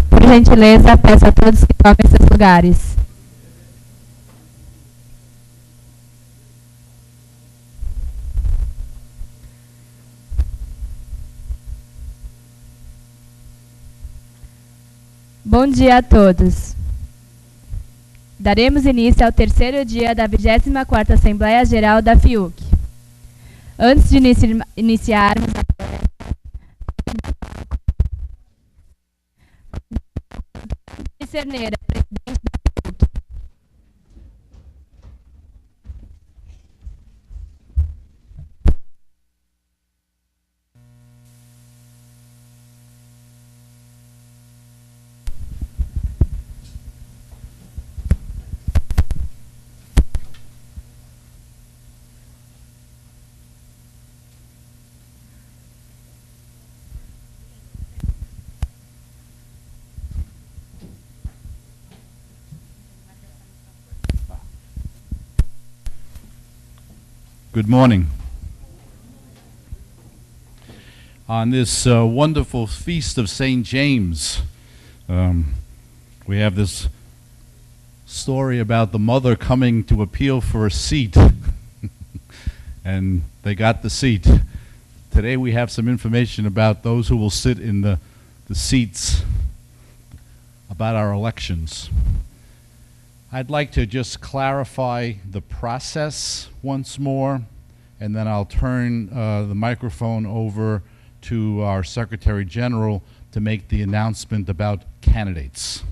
Por gentileza, peço a todos que tomem seus lugares. Bom dia a todos. Daremos início ao terceiro dia da 24ª Assembleia Geral da FIUC. Antes de iniciarmos a Cerneira, presidente da FIUC. Good morning. On this wonderful feast of St. James, we have this story about the mother coming to appeal for a seat, and they got the seat. Today we have some information about those who will sit in the seats, about our elections. I'd like to just clarify the process once more, and then I'll turn the microphone over to our Secretary General to make the announcement about candidates.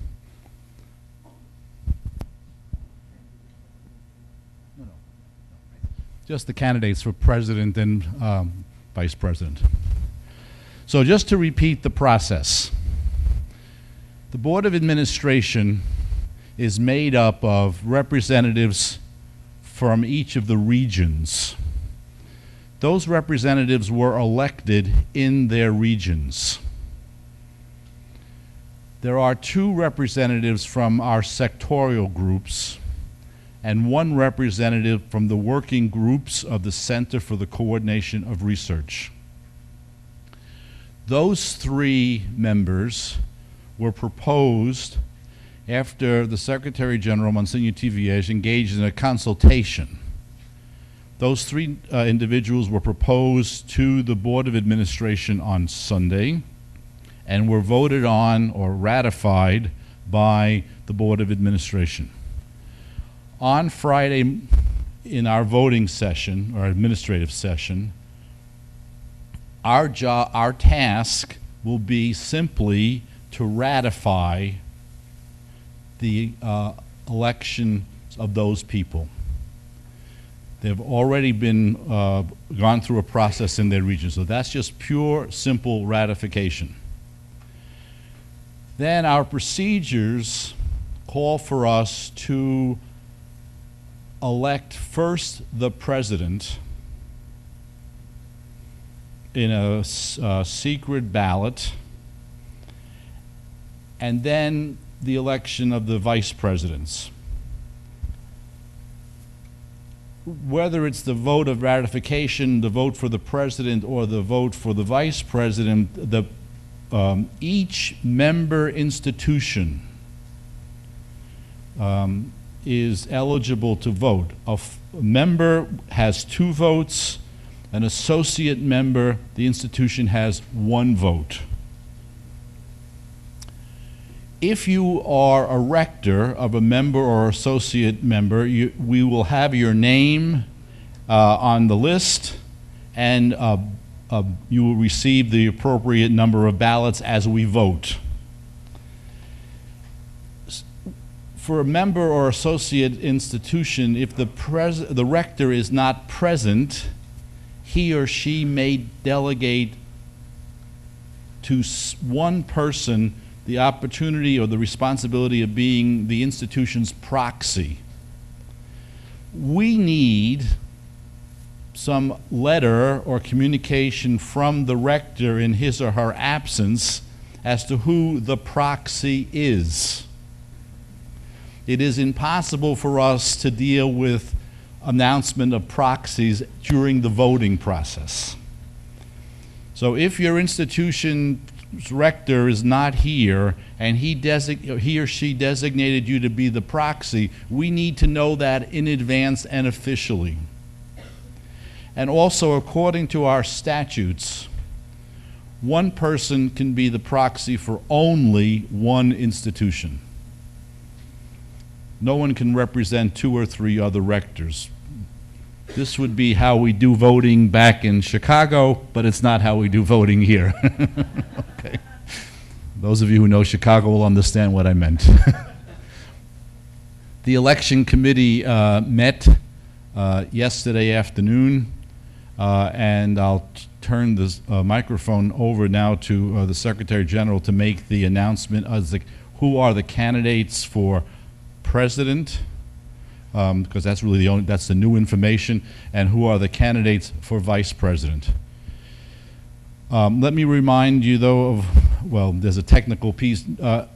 Just the candidates for President and Vice President. So just to repeat the process, the Board of Administration is made up of representatives from each of the regions. Those representatives were elected in their regions. There are 2 representatives from our sectorial groups and 1 representative from the working groups of the Center for the Coordination of Research. Those 3 members were proposed after the Secretary General, Monsignor Tiviege, engaged in a consultation. Those 3 individuals were proposed to the Board of Administration on Sunday and were voted on or ratified by the Board of Administration. On Friday, in our voting session, or administrative session, our task will be simply to ratify the election of those people. They've already been gone through a process in their region, so that's just pure, simple ratification. Then our procedures call for us to elect first the president in a secret ballot, and then the election of the vice presidents. Whether it's the vote of ratification, the vote for the president, or the vote for the vice president, each member institution is eligible to vote. A member has 2 votes. An associate member, the institution has 1 vote. If you are a rector of a member or associate member, we will have your name on the list, and you will receive the appropriate number of ballots as we vote. For a member or associate institution, if the rector is not present, he or she may delegate to 1 person the opportunity or the responsibility of being the institution's proxy. We need some letter or communication from the rector in his or her absence as to who the proxy is. It is impossible for us to deal with announcement of proxies during the voting process. So if your institution's rector is not here and he or she designated you to be the proxy, we need to know that in advance and officially. And also, according to our statutes, one person can be the proxy for only one institution. No one can represent 2 or 3 other rectors. This would be how we do voting back in Chicago, but it's not how we do voting here. Okay. Those of you who know Chicago will understand what I meant. The election committee met yesterday afternoon, and I'll turn this microphone over now to the Secretary General to make the announcement as who are the candidates for president, because that's really that's the new information, and who are the candidates for vice president. Let me remind you, though, of, well, there's a technical piece. The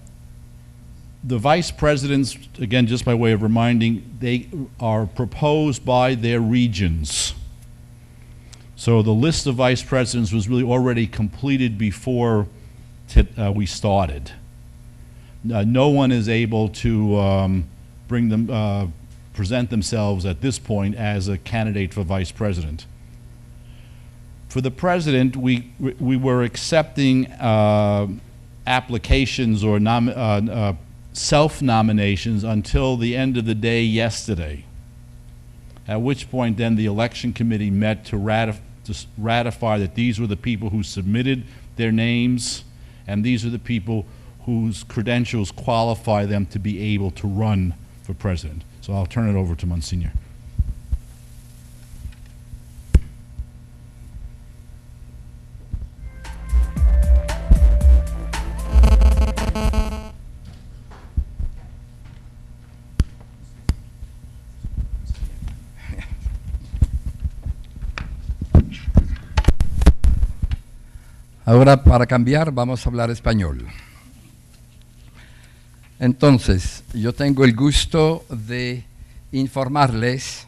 vice presidents, again, just by way of reminding, they are proposed by their regions. So the list of vice presidents was really already completed before we started. No one is able to present themselves at this point as a candidate for vice president. For the president, we were accepting applications or self-nominations until the end of the day yesterday, at which point then the election committee met to ratify that these were the people who submitted their names, and these are the people whose credentials qualify them to be able to run for president. So I'll turn it over to Monsignor. Ahora, para cambiar, vamos a hablar español. Entonces, yo tengo el gusto de informarles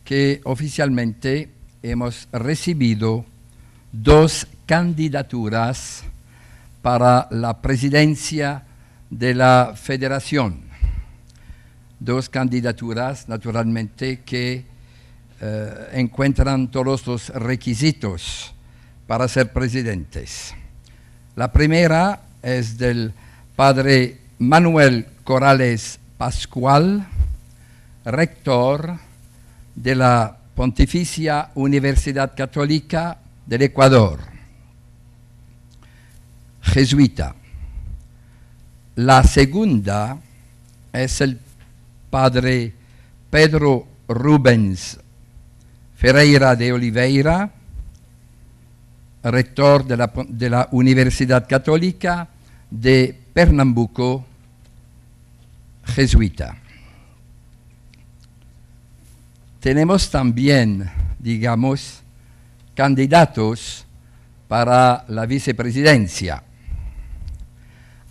que oficialmente hemos recibido 2 candidaturas para la presidencia de la Federación. 2 candidaturas, naturalmente, que encuentran todos los requisitos para ser presidentes. La primera es del padre Manuel Corrales Pascual, rector de la Pontificia Universidad Católica del Ecuador, jesuita. La segunda es el padre Pedro Rubens Ferreira de Oliveira, rector de la Universidad Católica de Pernambuco, jesuita. Tenemos también, digamos, candidatos para la vicepresidencia.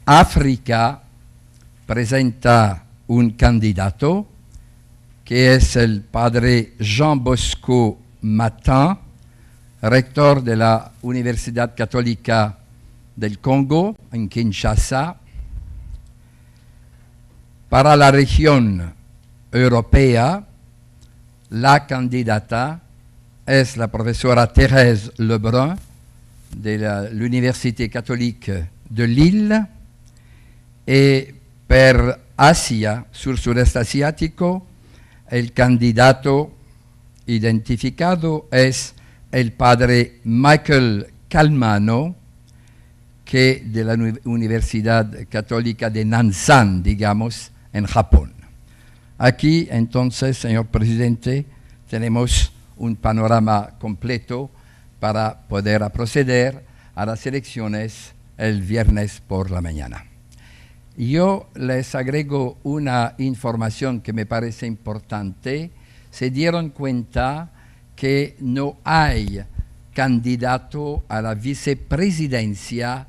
África presenta un candidato que es el padre Jean Bosco Matin, rector de la Universidad Católica del Congo, en Kinshasa. Para la región europea, la candidata es la profesora Thérèse Lebrun de l'Université catholique de Lille, y per Asia, sur-sureste asiático, el candidato identificado es el padre Michael Calmano, que de la Universidad Católica de Nansan, digamos, en Japón. Aquí, entonces, señor presidente, tenemos un panorama completo para poder proceder a las elecciones el viernes por la mañana. Yo les agrego una información que me parece importante. Se dieron cuenta que no hay candidato a la vicepresidencia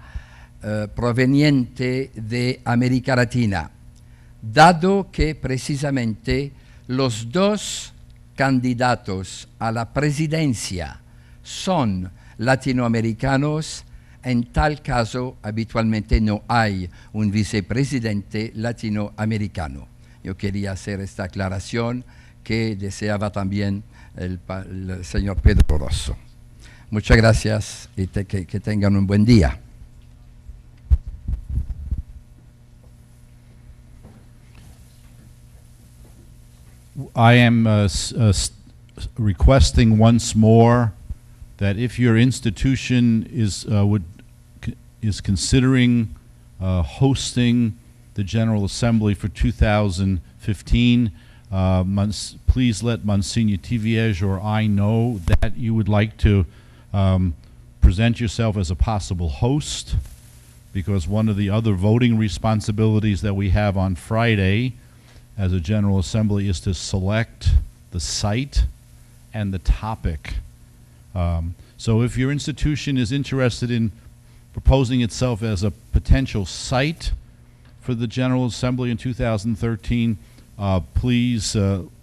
proveniente de América Latina, dado que precisamente los 2 candidatos a la presidencia son latinoamericanos. En tal caso, habitualmente no hay un vicepresidente latinoamericano. Yo quería hacer esta aclaración que deseaba también el señor Pedro Rosso. Muchas gracias y que tengan un buen día. I am requesting once more that if your institution is considering hosting the General Assembly for 2015, please let Monsignor Tiviege or I know that you would like to present yourself as a possible host, because one of the other voting responsibilities that we have on Friday as a General Assembly is to select the site and the topic. So if your institution is interested in proposing itself as a potential site for the General Assembly in 2013, please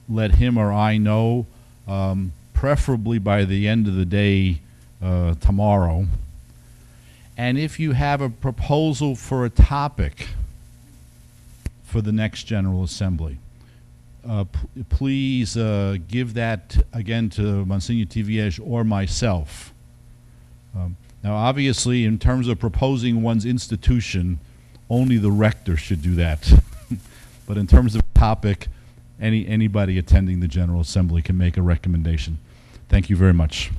let him or I know, preferably by the end of the day tomorrow. And if you have a proposal for a topic for the next General Assembly, please give that again to Monsignor Tiviege or myself. Now, obviously, in terms of proposing one's institution, only the rector should do that. But in terms of topic, anybody attending the General Assembly can make a recommendation. Thank you very much.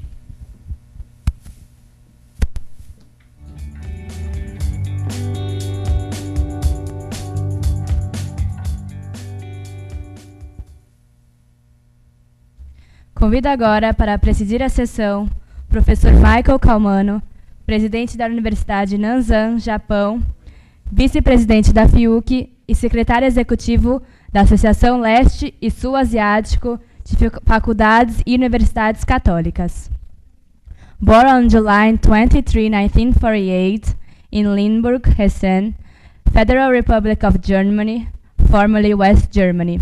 Convido agora para presidir a sessão o professor Michael Calmano, presidente da Universidade Nanzan, Japão, vice-presidente da FIUC e secretário executivo da Associação Leste e Sul Asiático de Faculdades e Universidades Católicas. Born on July 23, 1948, in Limburg, Hessen, Federal Republic of Germany, formerly West Germany.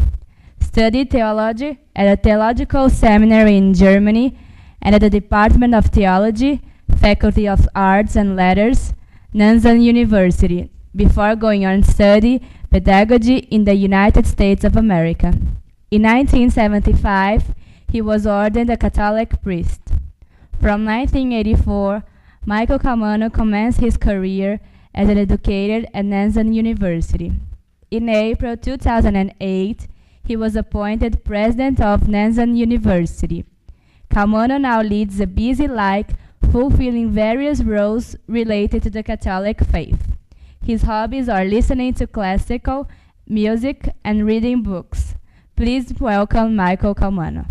Studied theology at a theological seminary in Germany and at the Department of Theology, Faculty of Arts and Letters, Nanzan University, before going on to study pedagogy in the United States of America. In 1975, he was ordained a Catholic priest. From 1984, Michael Calmano commenced his career as an educator at Nanzan University. In April 2008, he was appointed president of Nanzan University. Calmano now leads a busy life, fulfilling various roles related to the Catholic faith. His hobbies are listening to classical music and reading books. Please welcome Michael Calmano.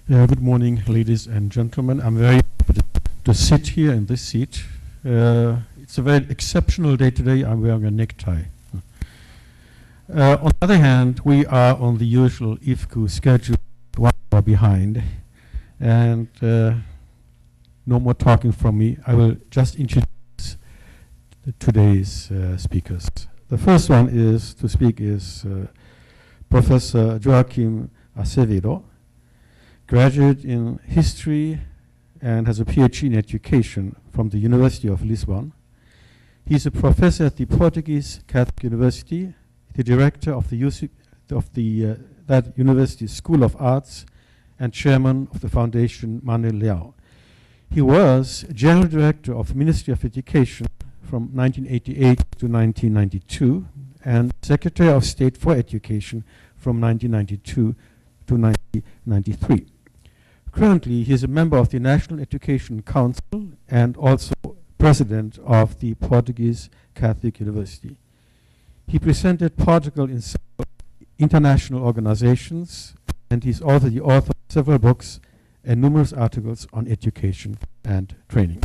Good morning, ladies and gentlemen. I'm very happy to sit here in this seat. It's a very exceptional day today. I'm wearing a necktie. On the other hand, we are on the usual IFCU schedule, 1 hour behind. And no more talking from me. I will just introduce today's speakers. The first one to speak is Professor Joaquim Acevedo, graduate in history and has a PhD in education from the University of Lisbon. He's a professor at the Portuguese Catholic University, the director of that university's School of Arts, and chairman of the Foundation Manuel Leão. He was general director of the Ministry of Education from 1988 to 1992, and secretary of state for education from 1992 to 1993. Currently, he is a member of the National Education Council and also president of the Portuguese Catholic University. He presented Portugal in several international organizations, and he's also the author of several books and numerous articles on education and training.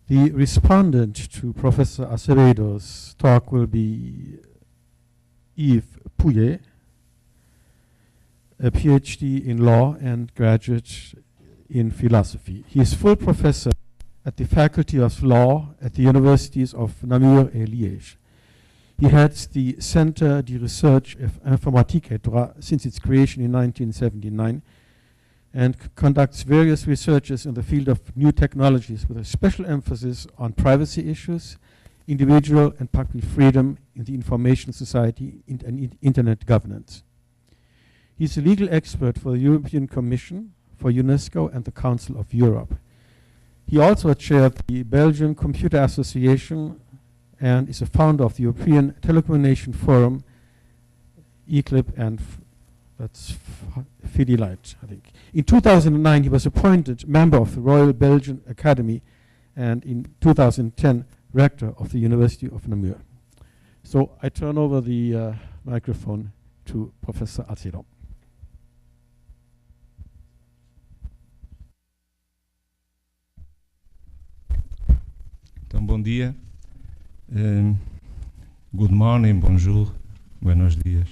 The respondent to Professor Acevedo's talk will be Yves Pouillet, a PhD in law and graduate in philosophy. He is full professor at the Faculty of Law at the Universities of Namur and Liège. He heads the Centre de Recherche of Informatique et Droit since its creation in 1979 and conducts various researches in the field of new technologies with a special emphasis on privacy issues, individual and public freedom in the information society and internet governance. He's a legal expert for the European Commission, for UNESCO and the Council of Europe. He also chaired the Belgian Computer Association and is a founder of the European Telecommunication Forum, ECLIP, and that's FIDI-Light, I think. In 2009, he was appointed member of the Royal Belgian Academy, and in 2010, rector of the University of Namur. So I turn over the microphone to Professor Acevedo. Então, bom dia. Good morning, bonjour, buenos dias.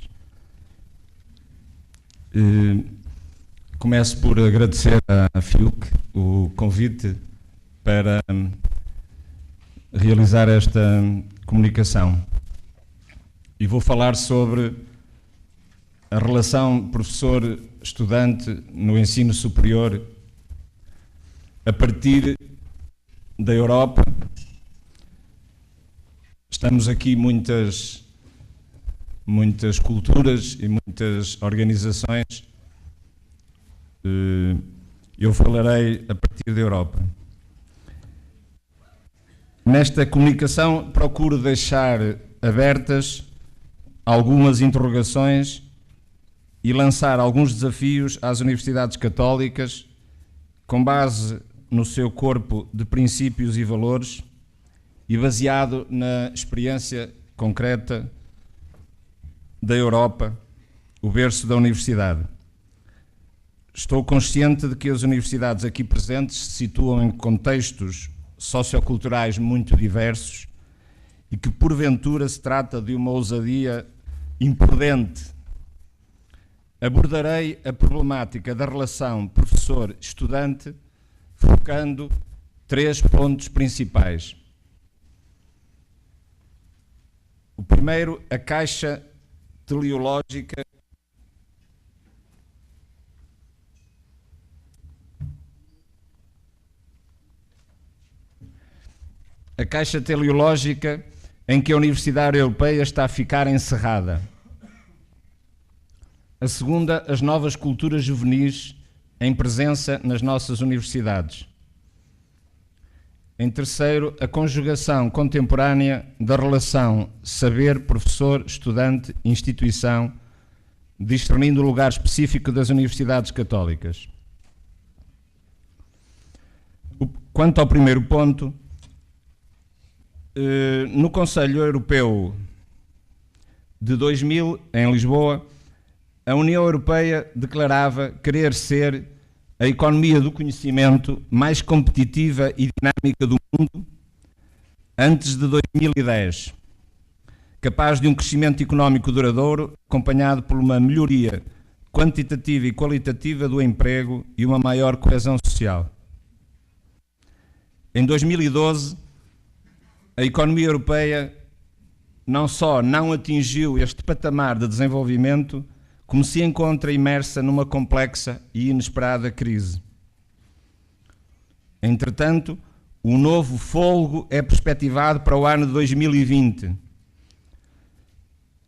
Começo por agradecer à FIUC o convite para realizar esta comunicação. E vou falar sobre a relação professor-estudante no ensino superior a partir da Europa. Estamos aqui muitas culturas e muitas organizações. Eu falarei a partir da Europa. Nesta comunicação procuro deixar abertas algumas interrogações e lançar alguns desafios às universidades católicas com base no seu corpo de princípios e valores e baseado na experiência concreta da Europa, o berço da universidade. Estou consciente de que as universidades aqui presentes se situam em contextos socioculturais muito diversos e que, porventura, se trata de uma ousadia imprudente. Abordarei a problemática da relação professor-estudante focando 3 pontos principais. O primeiro, a caixa teleológica em que a Universidade Europeia está a ficar encerrada. A segunda, as novas culturas juvenis em presença nas nossas universidades. Em terceiro, a conjugação contemporânea da relação saber, professor, estudante, instituição, discernindo o lugar específico das universidades católicas. Quanto ao primeiro ponto, no Conselho Europeu de 2000, em Lisboa, a União Europeia declarava querer ser a economia do conhecimento mais competitiva e dinâmica do mundo antes de 2010, capaz de um crescimento económico duradouro, acompanhado por uma melhoria quantitativa e qualitativa do emprego e uma maior coesão social. Em 2012, a economia europeia não só não atingiu este patamar de desenvolvimento, como se encontra imersa numa complexa e inesperada crise. Entretanto, um novo fôlego é perspectivado para o ano de 2020.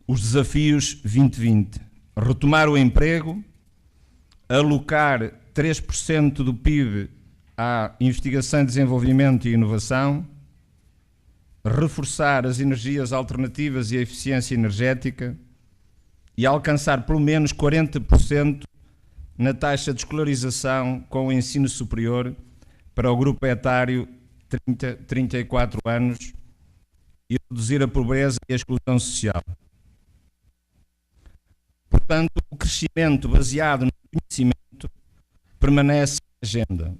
Os desafios 2020. Retomar o emprego, alocar 3% do PIB à investigação, desenvolvimento e inovação, reforçar as energias alternativas e a eficiência energética, e alcançar pelo menos 40% na taxa de escolarização com o ensino superior para o grupo etário 30-34 anos e reduzir a pobreza e a exclusão social. Portanto, o crescimento baseado no conhecimento permanece na agenda.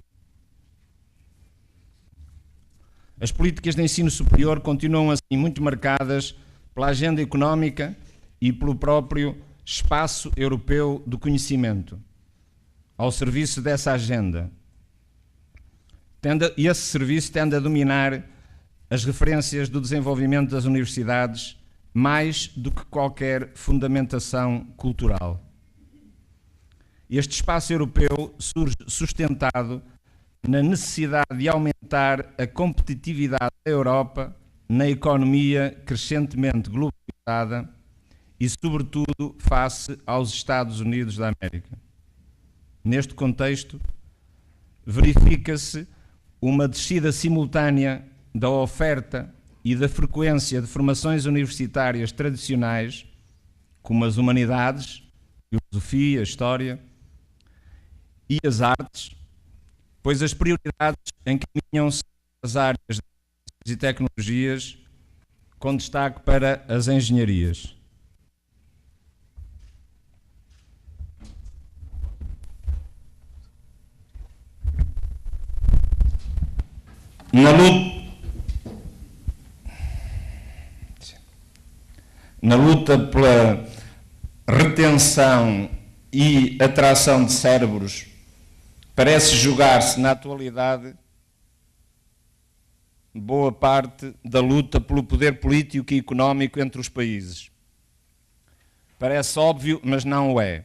As políticas de ensino superior continuam assim muito marcadas pela agenda económica e pelo próprio espaço europeu do conhecimento, ao serviço dessa agenda. E esse serviço tende a dominar as referências do desenvolvimento das universidades mais do que qualquer fundamentação cultural. Este espaço europeu surge sustentado na necessidade de aumentar a competitividade da Europa na economia crescentemente globalizada e, sobretudo, face aos Estados Unidos da América. Neste contexto, verifica-se uma descida simultânea da oferta e da frequência de formações universitárias tradicionais, como as humanidades, filosofia, história e as artes, pois as prioridades encaminham-se às áreas de ciências e tecnologias, com destaque para as engenharias. Na luta pela retenção e atração de cérebros, parece jogar-se na atualidade boa parte da luta pelo poder político e económico entre os países. Parece óbvio, mas não o é.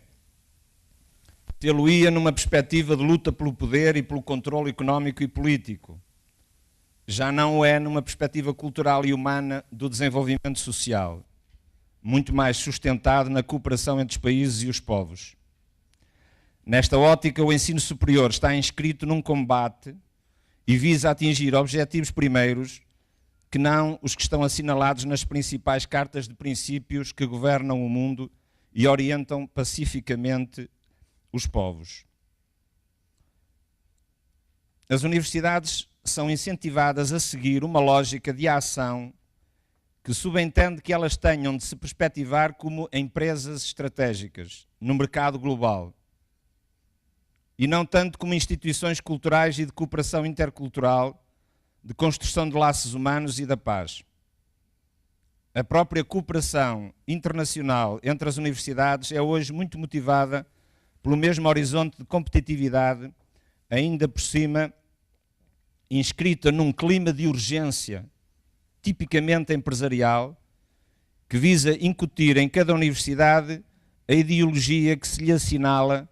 Tê-lo-ia numa perspectiva de luta pelo poder e pelo controle económico e político. Já não o é numa perspectiva cultural e humana do desenvolvimento social, muito mais sustentado na cooperação entre os países e os povos. Nesta ótica, o ensino superior está inscrito num combate e visa atingir objetivos primeiros que não os que estão assinalados nas principais cartas de princípios que governam o mundo e orientam pacificamente os povos. As universidades são incentivadas a seguir uma lógica de ação que subentende que elas tenham de se perspectivar como empresas estratégicas no mercado global e não tanto como instituições culturais e de cooperação intercultural, de construção de laços humanos e da paz. A própria cooperação internacional entre as universidades é hoje muito motivada pelo mesmo horizonte de competitividade, ainda por cima inscrita num clima de urgência tipicamente empresarial, que visa incutir em cada universidade a ideologia que se lhe assinala,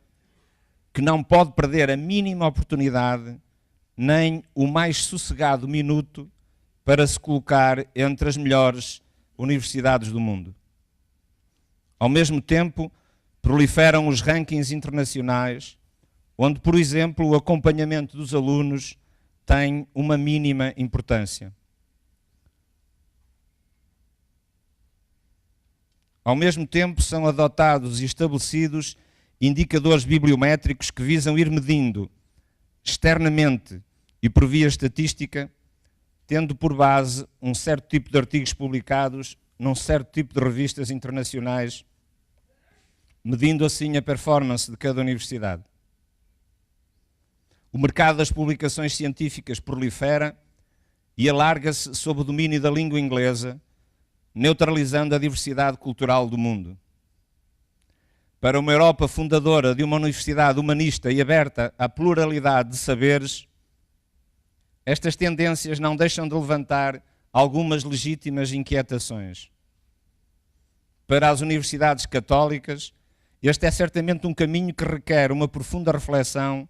que não pode perder a mínima oportunidade, nem o mais sossegado minuto, para se colocar entre as melhores universidades do mundo. Ao mesmo tempo, proliferam os rankings internacionais, onde, por exemplo, o acompanhamento dos alunos tem uma mínima importância. Ao mesmo tempo, são adotados e estabelecidos indicadores bibliométricos que visam ir medindo externamente e por via estatística, tendo por base um certo tipo de artigos publicados num certo tipo de revistas internacionais, medindo assim a performance de cada universidade. O mercado das publicações científicas prolifera e alarga-se sob o domínio da língua inglesa, neutralizando a diversidade cultural do mundo. Para uma Europa fundadora de uma universidade humanista e aberta à pluralidade de saberes, estas tendências não deixam de levantar algumas legítimas inquietações. Para as universidades católicas, este é certamente um caminho que requer uma profunda reflexão.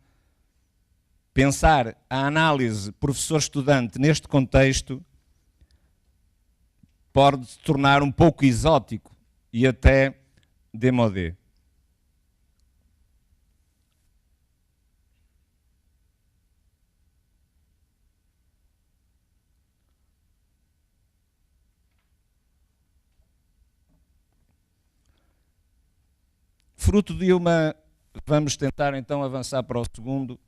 Pensar a análise professor-estudante neste contexto pode se tornar um pouco exótico e até démodé. Fruto de uma... Vamos tentar então avançar para o segundo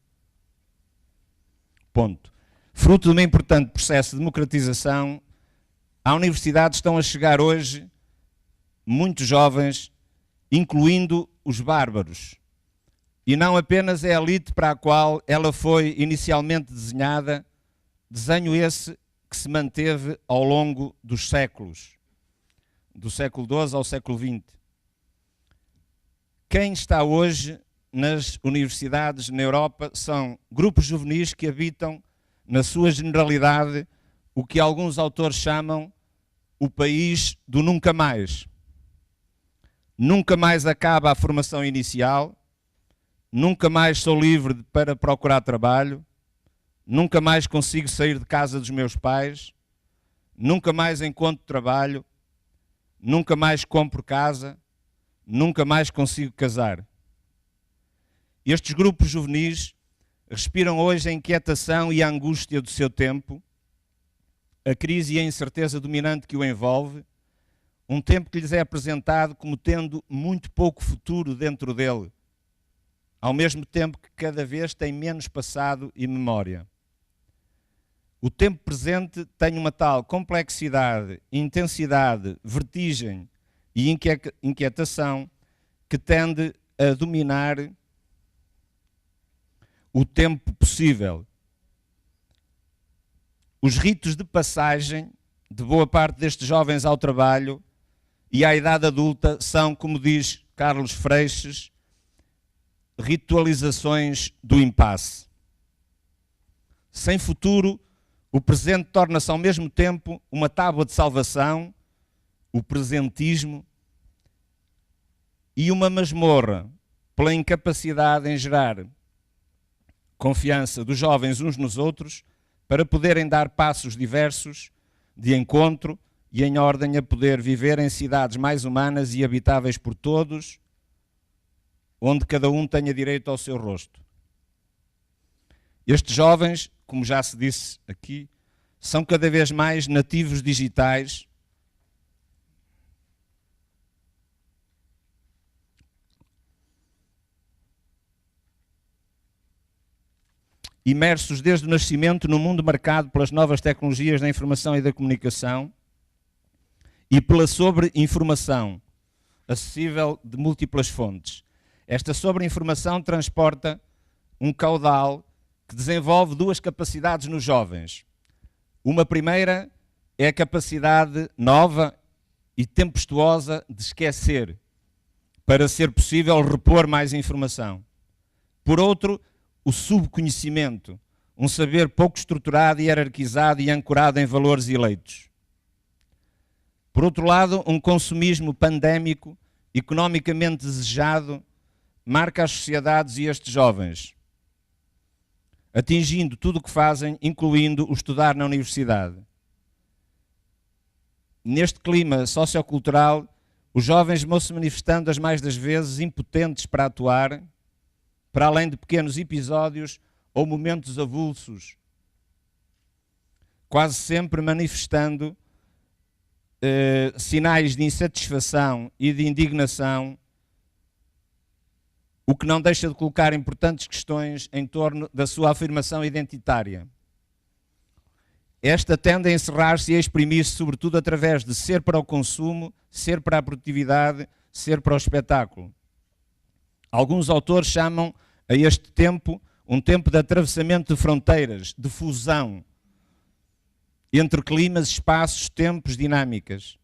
ponto. Fruto de um importante processo de democratização, à universidade estão a chegar hoje muitos jovens, incluindo os bárbaros. E não apenas a elite para a qual ela foi inicialmente desenhada, desenho esse que se manteve ao longo dos séculos, do século XII ao século XX. Quem está hoje nas universidades na Europa são grupos juvenis que habitam, na sua generalidade, o que alguns autores chamam o país do nunca mais. Nunca mais acaba a formação inicial, nunca mais sou livre para procurar trabalho, nunca mais consigo sair de casa dos meus pais, nunca mais encontro trabalho, nunca mais compro casa, nunca mais consigo casar. Estes grupos juvenis respiram hoje a inquietação e a angústia do seu tempo, a crise e a incerteza dominante que o envolve, um tempo que lhes é apresentado como tendo muito pouco futuro dentro dele, ao mesmo tempo que cada vez tem menos passado e memória. O tempo presente tem uma tal complexidade, intensidade, vertigem e inquietação que tende a dominar o tempo possível. Os ritos de passagem de boa parte destes jovens ao trabalho e à idade adulta são, como diz Carlos Freixes, ritualizações do impasse. Sem futuro, o presente torna-se ao mesmo tempo uma tábua de salvação, o presentismo, e uma masmorra pela incapacidade em gerar confiança dos jovens uns nos outros para poderem dar passos diversos de encontro e em ordem a poder viver em cidades mais humanas e habitáveis por todos, onde cada um tenha direito ao seu rosto. Estes jovens, como já se disse aqui, são cada vez mais nativos digitais, imersos desde o nascimento no mundo marcado pelas novas tecnologias da informação e da comunicação e pela sobre-informação acessível de múltiplas fontes. Esta sobre-informação transporta um caudal que desenvolve duas capacidades nos jovens. Uma primeira é a capacidade nova e tempestuosa de esquecer, para ser possível repor mais informação. Por outro, o subconhecimento, um saber pouco estruturado, hierarquizado e ancorado em valores eleitos. Por outro lado, um consumismo pandémico, economicamente desejado, marca as sociedades e estes jovens, atingindo tudo o que fazem, incluindo o estudar na universidade. Neste clima sociocultural, os jovens vão-se manifestando as mais das vezes impotentes para atuar, para além de pequenos episódios ou momentos avulsos, quase sempre manifestando sinais de insatisfação e de indignação, o que não deixa de colocar importantes questões em torno da sua afirmação identitária. Esta tende a encerrar-se e a exprimir-se sobretudo através de ser para o consumo, ser para a produtividade, ser para o espetáculo. Alguns autores chamam a este tempo um tempo de atravessamento de fronteiras, de fusão entre climas, espaços, tempos, dinâmicas,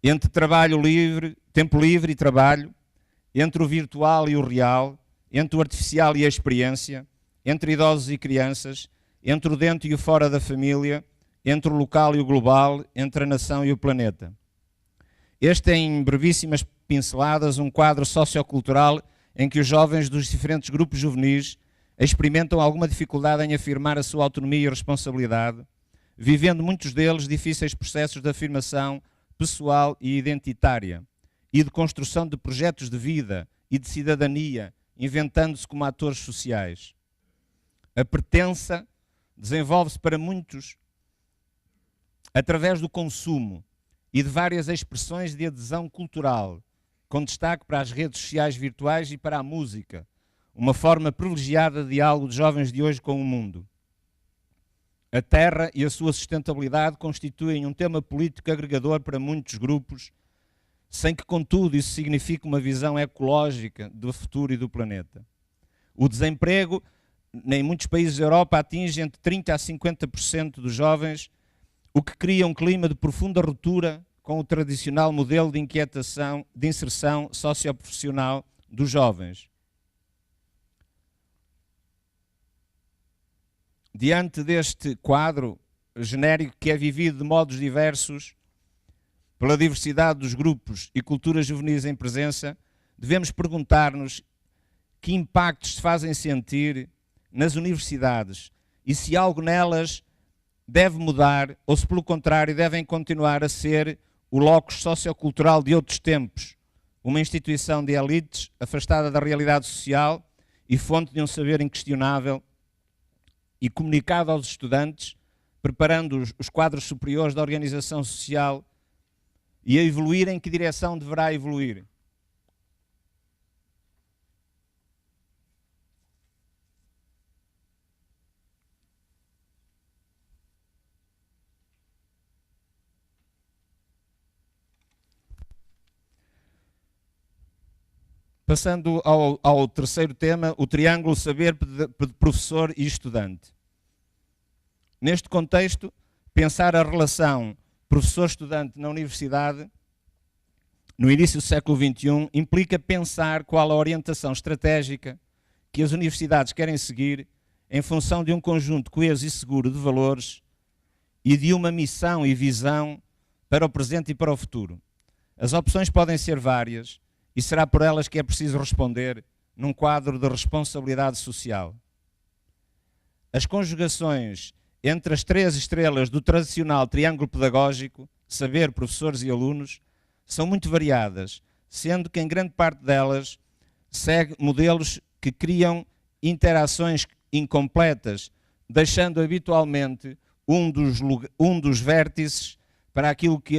entre trabalho livre, tempo livre e trabalho, entre o virtual e o real, entre o artificial e a experiência, entre idosos e crianças, entre o dentro e o fora da família, entre o local e o global, entre a nação e o planeta. Este é, em brevíssimas pinceladas, um quadro sociocultural em que os jovens dos diferentes grupos juvenis experimentam alguma dificuldade em afirmar a sua autonomia e responsabilidade, vivendo muitos deles difíceis processos de afirmação pessoal e identitária, e de construção de projetos de vida e de cidadania, inventando-se como atores sociais. A pertença desenvolve-se para muitos através do consumo e de várias expressões de adesão cultural, com destaque para as redes sociais virtuais e para a música, uma forma privilegiada de diálogo de jovens de hoje com o mundo. A terra e a sua sustentabilidade constituem um tema político agregador para muitos grupos, sem que, contudo, isso signifique uma visão ecológica do futuro e do planeta. O desemprego, em muitos países da Europa, atinge entre 30% a 50% dos jovens o que cria um clima de profunda ruptura com o tradicional modelo de inserção socioprofissional dos jovens. Diante deste quadro genérico que é vivido de modos diversos pela diversidade dos grupos e culturas juvenis em presença, devemos perguntar-nos que impactos se fazem sentir nas universidades e se algo nelas deve mudar ou se, pelo contrário, devem continuar a ser o locus sociocultural de outros tempos, uma instituição de elites afastada da realidade social e fonte de um saber inquestionável e comunicado aos estudantes, preparando os quadros superiores da organização social e a evoluir em que direção deverá evoluir. Passando ao terceiro tema, o triângulo saber de professor e estudante. Neste contexto, pensar a relação professor-estudante na universidade, no início do século XXI, implica pensar qual a orientação estratégica que as universidades querem seguir em função de um conjunto coeso e seguro de valores e de uma missão e visão para o presente e para o futuro. As opções podem ser várias, e será por elas que é preciso responder num quadro de responsabilidade social. As conjugações entre as três estrelas do tradicional triângulo pedagógico, saber, professores e alunos, são muito variadas, sendo que em grande parte delas segue modelos que criam interações incompletas, deixando habitualmente um dos vértices para aquilo que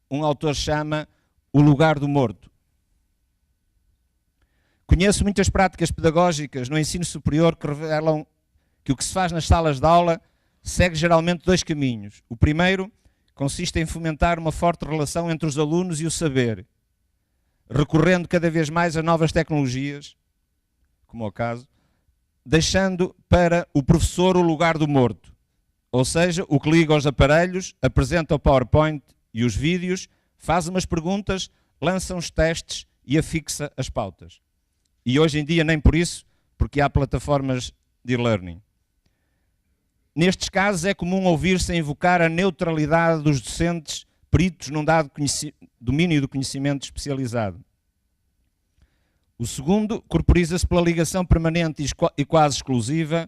um autor chama o lugar do morto. Conheço muitas práticas pedagógicas no ensino superior que revelam que o que se faz nas salas de aula segue geralmente dois caminhos. O primeiro consiste em fomentar uma forte relação entre os alunos e o saber, recorrendo cada vez mais a novas tecnologias, como é o caso, deixando para o professor o lugar do morto, ou seja, o que liga aos aparelhos, apresenta o PowerPoint e os vídeos, faz umas perguntas, lança uns testes e afixa as pautas. E hoje em dia nem por isso, porque há plataformas de e-learning. Nestes casos é comum ouvir-se invocar a neutralidade dos docentes peritos num dado domínio do conhecimento especializado. O segundo corporiza-se pela ligação permanente e quase exclusiva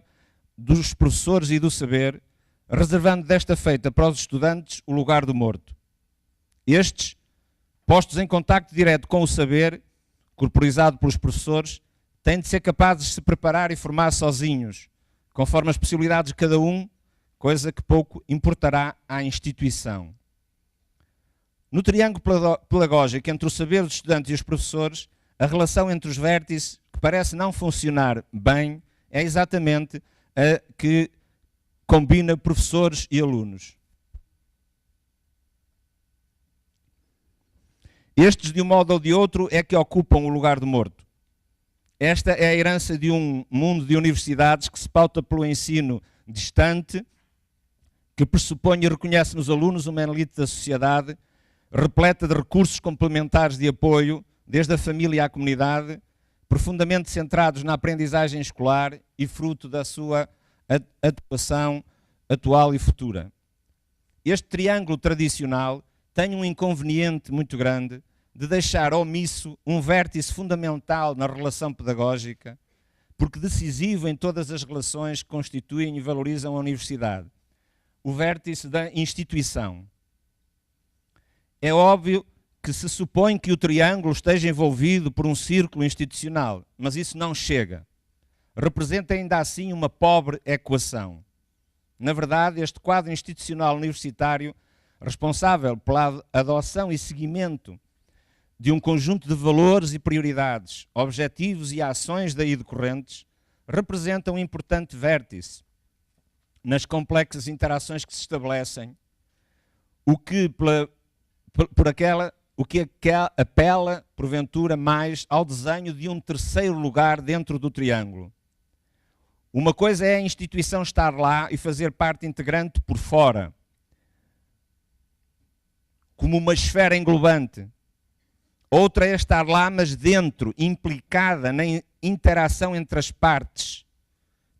dos professores e do saber, reservando desta feita para os estudantes o lugar do morto. Estes, postos em contacto direto com o saber, corporizado pelos professores, têm de ser capazes de se preparar e formar sozinhos, conforme as possibilidades de cada um, coisa que pouco importará à instituição. No triângulo pedagógico entre o saber dos estudantes e os professores, a relação entre os vértices, que parece não funcionar bem, é exatamente a que combina professores e alunos. Estes, de um modo ou de outro, é que ocupam o lugar do morto. Esta é a herança de um mundo de universidades que se pauta pelo ensino distante, que pressupõe e reconhece nos alunos uma elite da sociedade, repleta de recursos complementares de apoio, desde a família à comunidade, profundamente centrados na aprendizagem escolar e fruto da sua atuação atual e futura. Este triângulo tradicional tem um inconveniente muito grande de deixar omisso um vértice fundamental na relação pedagógica, porque decisivo em todas as relações que constituem e valorizam a universidade. O vértice da instituição. É óbvio que se supõe que o triângulo esteja envolvido por um círculo institucional, mas isso não chega. Representa ainda assim uma pobre equação. Na verdade, este quadro institucional universitário, responsável pela adoção e seguimento de um conjunto de valores e prioridades, objetivos e ações daí decorrentes, representa um importante vértice nas complexas interações que se estabelecem, o que apela, porventura, mais ao desenho de um terceiro lugar dentro do triângulo. Uma coisa é a instituição estar lá e fazer parte integrante por fora. como uma esfera englobante. Outra é estar lá, mas dentro, implicada na interação entre as partes,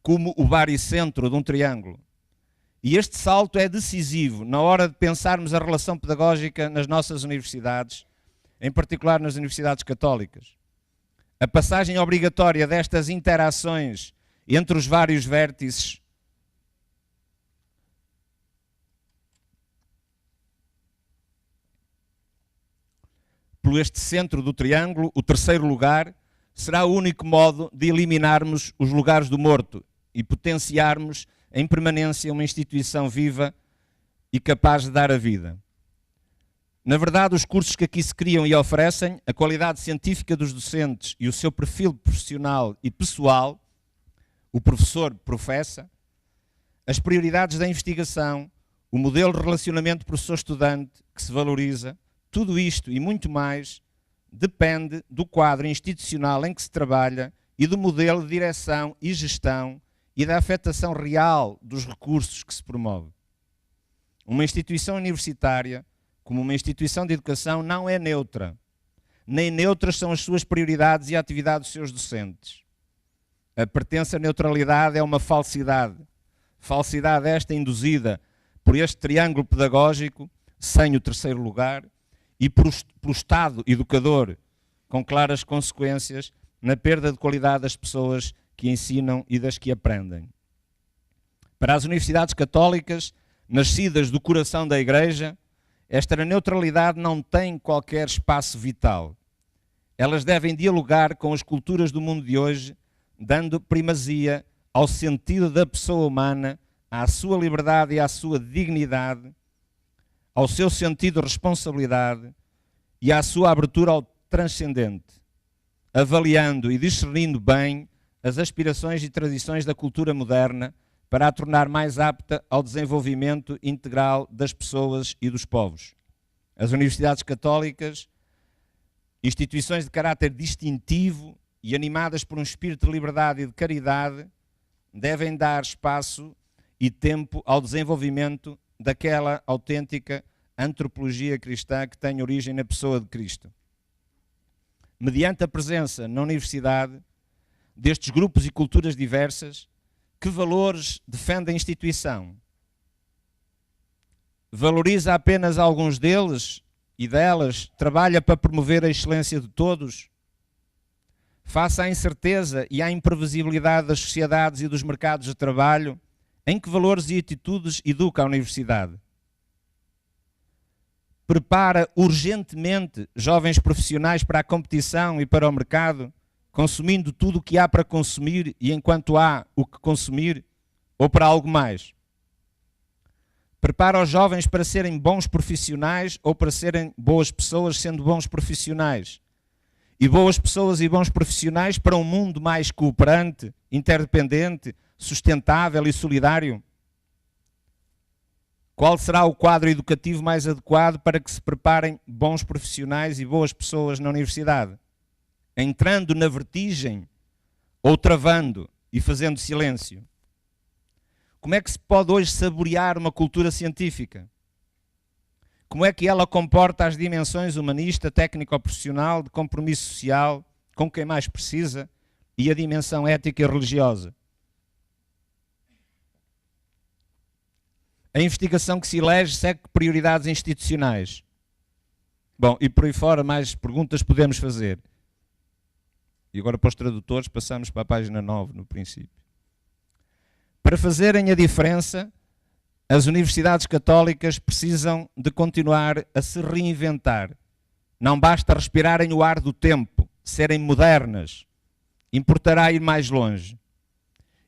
como o baricentro de um triângulo. E este salto é decisivo na hora de pensarmos a relação pedagógica nas nossas universidades, em particular nas universidades católicas. A passagem obrigatória destas interações entre os vários vértices por este centro do triângulo, o terceiro lugar, será o único modo de eliminarmos os lugares do morto e potenciarmos em permanência uma instituição viva e capaz de dar a vida. Na verdade, os cursos que aqui se criam e oferecem, a qualidade científica dos docentes e o seu perfil profissional e pessoal, o professor professa, as prioridades da investigação, o modelo de relacionamento professor-estudante que se valoriza, tudo isto e muito mais depende do quadro institucional em que se trabalha e do modelo de direção e gestão e da afetação real dos recursos que se promove. Uma instituição universitária, como uma instituição de educação, não é neutra. Nem neutras são as suas prioridades e a atividade dos seus docentes. A pretensa neutralidade é uma falsidade. Falsidade esta induzida por este triângulo pedagógico, sem o terceiro lugar, e pelo Estado educador, com claras consequências na perda de qualidade das pessoas que ensinam e das que aprendem. Para as universidades católicas, nascidas do coração da Igreja, esta neutralidade não tem qualquer espaço vital. Elas devem dialogar com as culturas do mundo de hoje, dando primazia ao sentido da pessoa humana, à sua liberdade e à sua dignidade, ao seu sentido de responsabilidade e à sua abertura ao transcendente, avaliando e discernindo bem as aspirações e tradições da cultura moderna para a tornar mais apta ao desenvolvimento integral das pessoas e dos povos. As universidades católicas, instituições de caráter distintivo e animadas por um espírito de liberdade e de caridade, devem dar espaço e tempo ao desenvolvimento daquela autêntica antropologia cristã que tem origem na pessoa de Cristo. Mediante a presença na universidade destes grupos e culturas diversas, que valores defende a instituição? Valoriza apenas alguns deles e delas? Trabalha para promover a excelência de todos? Face à incerteza e à imprevisibilidade das sociedades e dos mercados de trabalho, em que valores e atitudes educa a universidade? Prepara urgentemente jovens profissionais para a competição e para o mercado, consumindo tudo o que há para consumir e enquanto há o que consumir, ou para algo mais? Prepara os jovens para serem bons profissionais ou para serem boas pessoas sendo bons profissionais? E boas pessoas e bons profissionais para um mundo mais cooperante, interdependente, sustentável e solidário? Qual será o quadro educativo mais adequado para que se preparem bons profissionais e boas pessoas na universidade? Entrando na vertigem ou travando e fazendo silêncio? Como é que se pode hoje saborear uma cultura científica? Como é que ela comporta as dimensões humanista, técnico-profissional, de compromisso social, com quem mais precisa, e a dimensão ética e religiosa? A investigação que se elege segue prioridades institucionais. Bom, e por aí fora mais perguntas podemos fazer. E agora para os tradutores passamos para a página 9, no princípio. Para fazerem a diferença, as universidades católicas precisam de continuar a se reinventar. Não basta respirarem o ar do tempo, serem modernas. Importará ir mais longe.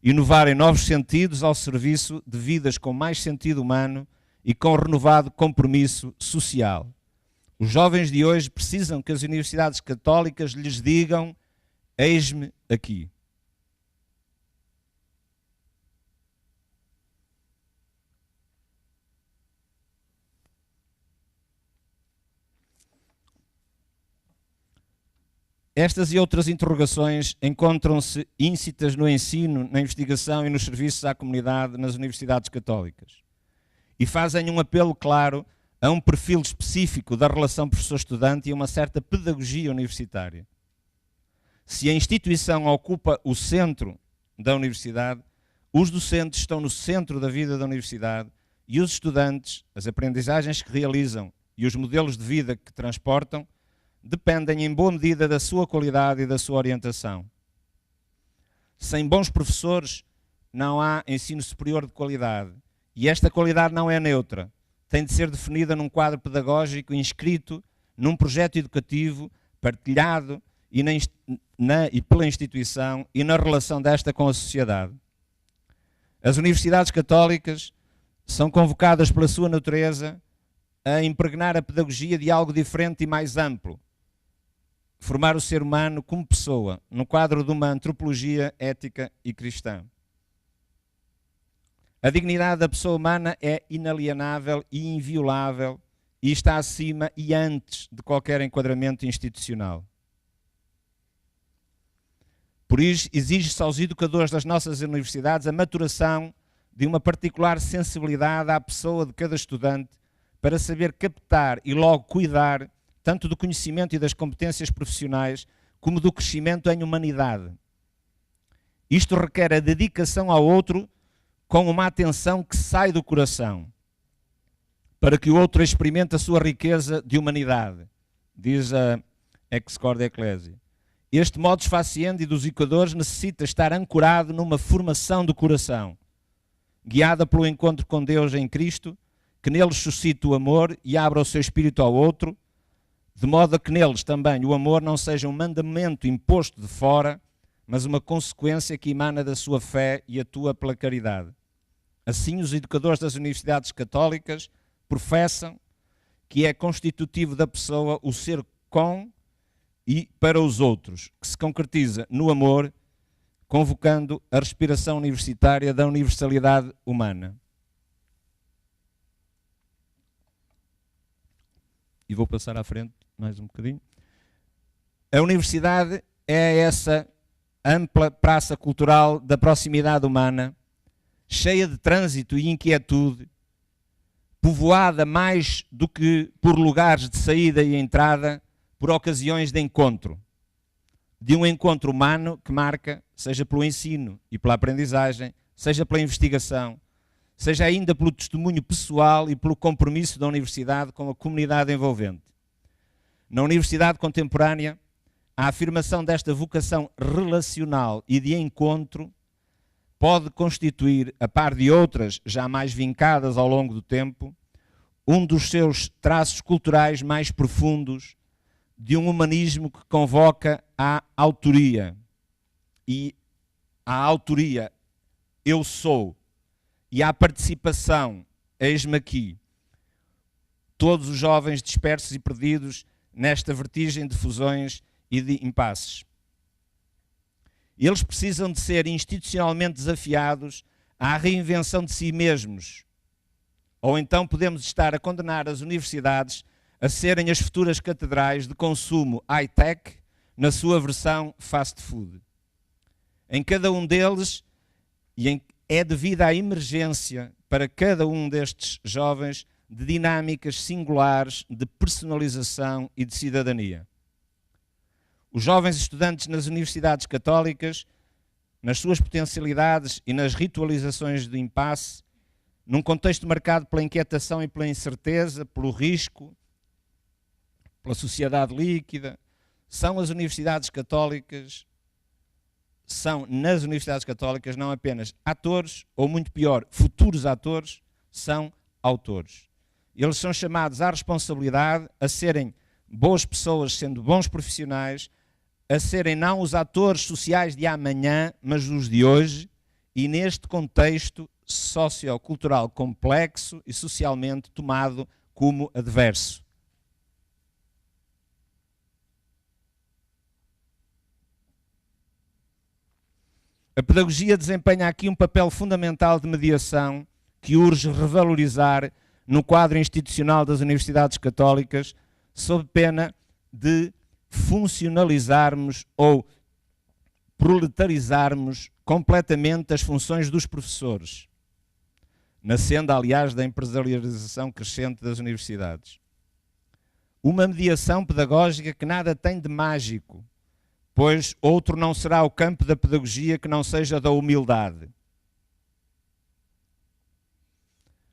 Inovarem novos sentidos ao serviço de vidas com mais sentido humano e com renovado compromisso social. Os jovens de hoje precisam que as universidades católicas lhes digam: eis-me aqui. Estas e outras interrogações encontram-se íncitas no ensino, na investigação e nos serviços à comunidade nas universidades católicas. E fazem um apelo claro a um perfil específico da relação professor-estudante e a uma certa pedagogia universitária. Se a instituição ocupa o centro da universidade, os docentes estão no centro da vida da universidade e os estudantes, as aprendizagens que realizam e os modelos de vida que transportam, dependem em boa medida da sua qualidade e da sua orientação. Sem bons professores, não há ensino superior de qualidade. E esta qualidade não é neutra. Tem de ser definida num quadro pedagógico inscrito num projeto educativo partilhado e pela instituição e na relação desta com a sociedade. As universidades católicas são convocadas pela sua natureza a impregnar a pedagogia de algo diferente e mais amplo. Formar o ser humano como pessoa, no quadro de uma antropologia ética e cristã. A dignidade da pessoa humana é inalienável e inviolável e está acima e antes de qualquer enquadramento institucional. Por isso, exige-se aos educadores das nossas universidades a maturação de uma particular sensibilidade à pessoa de cada estudante para saber captar e logo cuidar tanto do conhecimento e das competências profissionais como do crescimento em humanidade. Isto requer a dedicação ao outro com uma atenção que sai do coração, para que o outro experimente a sua riqueza de humanidade, diz a Ex Corde Ecclesiae. Este modus faciendi dos educadores necessita estar ancorado numa formação do coração, guiada pelo encontro com Deus em Cristo, que neles suscita o amor e abra o seu espírito ao outro, de modo a que neles também o amor não seja um mandamento imposto de fora, mas uma consequência que emana da sua fé e atua pela caridade. Assim, os educadores das universidades católicas professam que é constitutivo da pessoa o ser com e para os outros, que se concretiza no amor, convocando a respiração universitária da universalidade humana. E vou passar à frente mais um bocadinho. A universidade é essa ampla praça cultural da proximidade humana, cheia de trânsito e inquietude, povoada mais do que por lugares de saída e entrada, por ocasiões de encontro. De um encontro humano que marca, seja pelo ensino e pela aprendizagem, seja pela investigação, seja ainda pelo testemunho pessoal e pelo compromisso da universidade com a comunidade envolvente. Na universidade contemporânea, a afirmação desta vocação relacional e de encontro pode constituir, a par de outras já mais vincadas ao longo do tempo, um dos seus traços culturais mais profundos de um humanismo que convoca à autoria. E à autoria, eu sou, e à participação, eis-me aqui. Todos os jovens dispersos e perdidos nesta vertigem de fusões e de impasses. Eles precisam de ser institucionalmente desafiados à reinvenção de si mesmos. Ou então podemos estar a condenar as universidades a serem as futuras catedrais de consumo high-tech na sua versão fast food. Em cada um deles, é devido à emergência para cada um destes jovens de dinâmicas singulares de personalização e de cidadania. Os jovens estudantes nas universidades católicas, nas suas potencialidades e nas ritualizações do impasse, num contexto marcado pela inquietação e pela incerteza, pelo risco, pela sociedade líquida, são nas universidades católicas não apenas atores, ou muito pior, futuros atores, são autores. Eles são chamados à responsabilidade, a serem boas pessoas, sendo bons profissionais, a serem não os atores sociais de amanhã, mas os de hoje, e neste contexto sociocultural complexo e socialmente tomado como adverso. A pedagogia desempenha aqui um papel fundamental de mediação que urge revalorizar no quadro institucional das universidades católicas, sob pena de funcionalizarmos ou proletarizarmos completamente as funções dos professores. na senda, aliás, da empresarialização crescente das universidades. Uma mediação pedagógica que nada tem de mágico, pois outro não será o campo da pedagogia que não seja da humildade.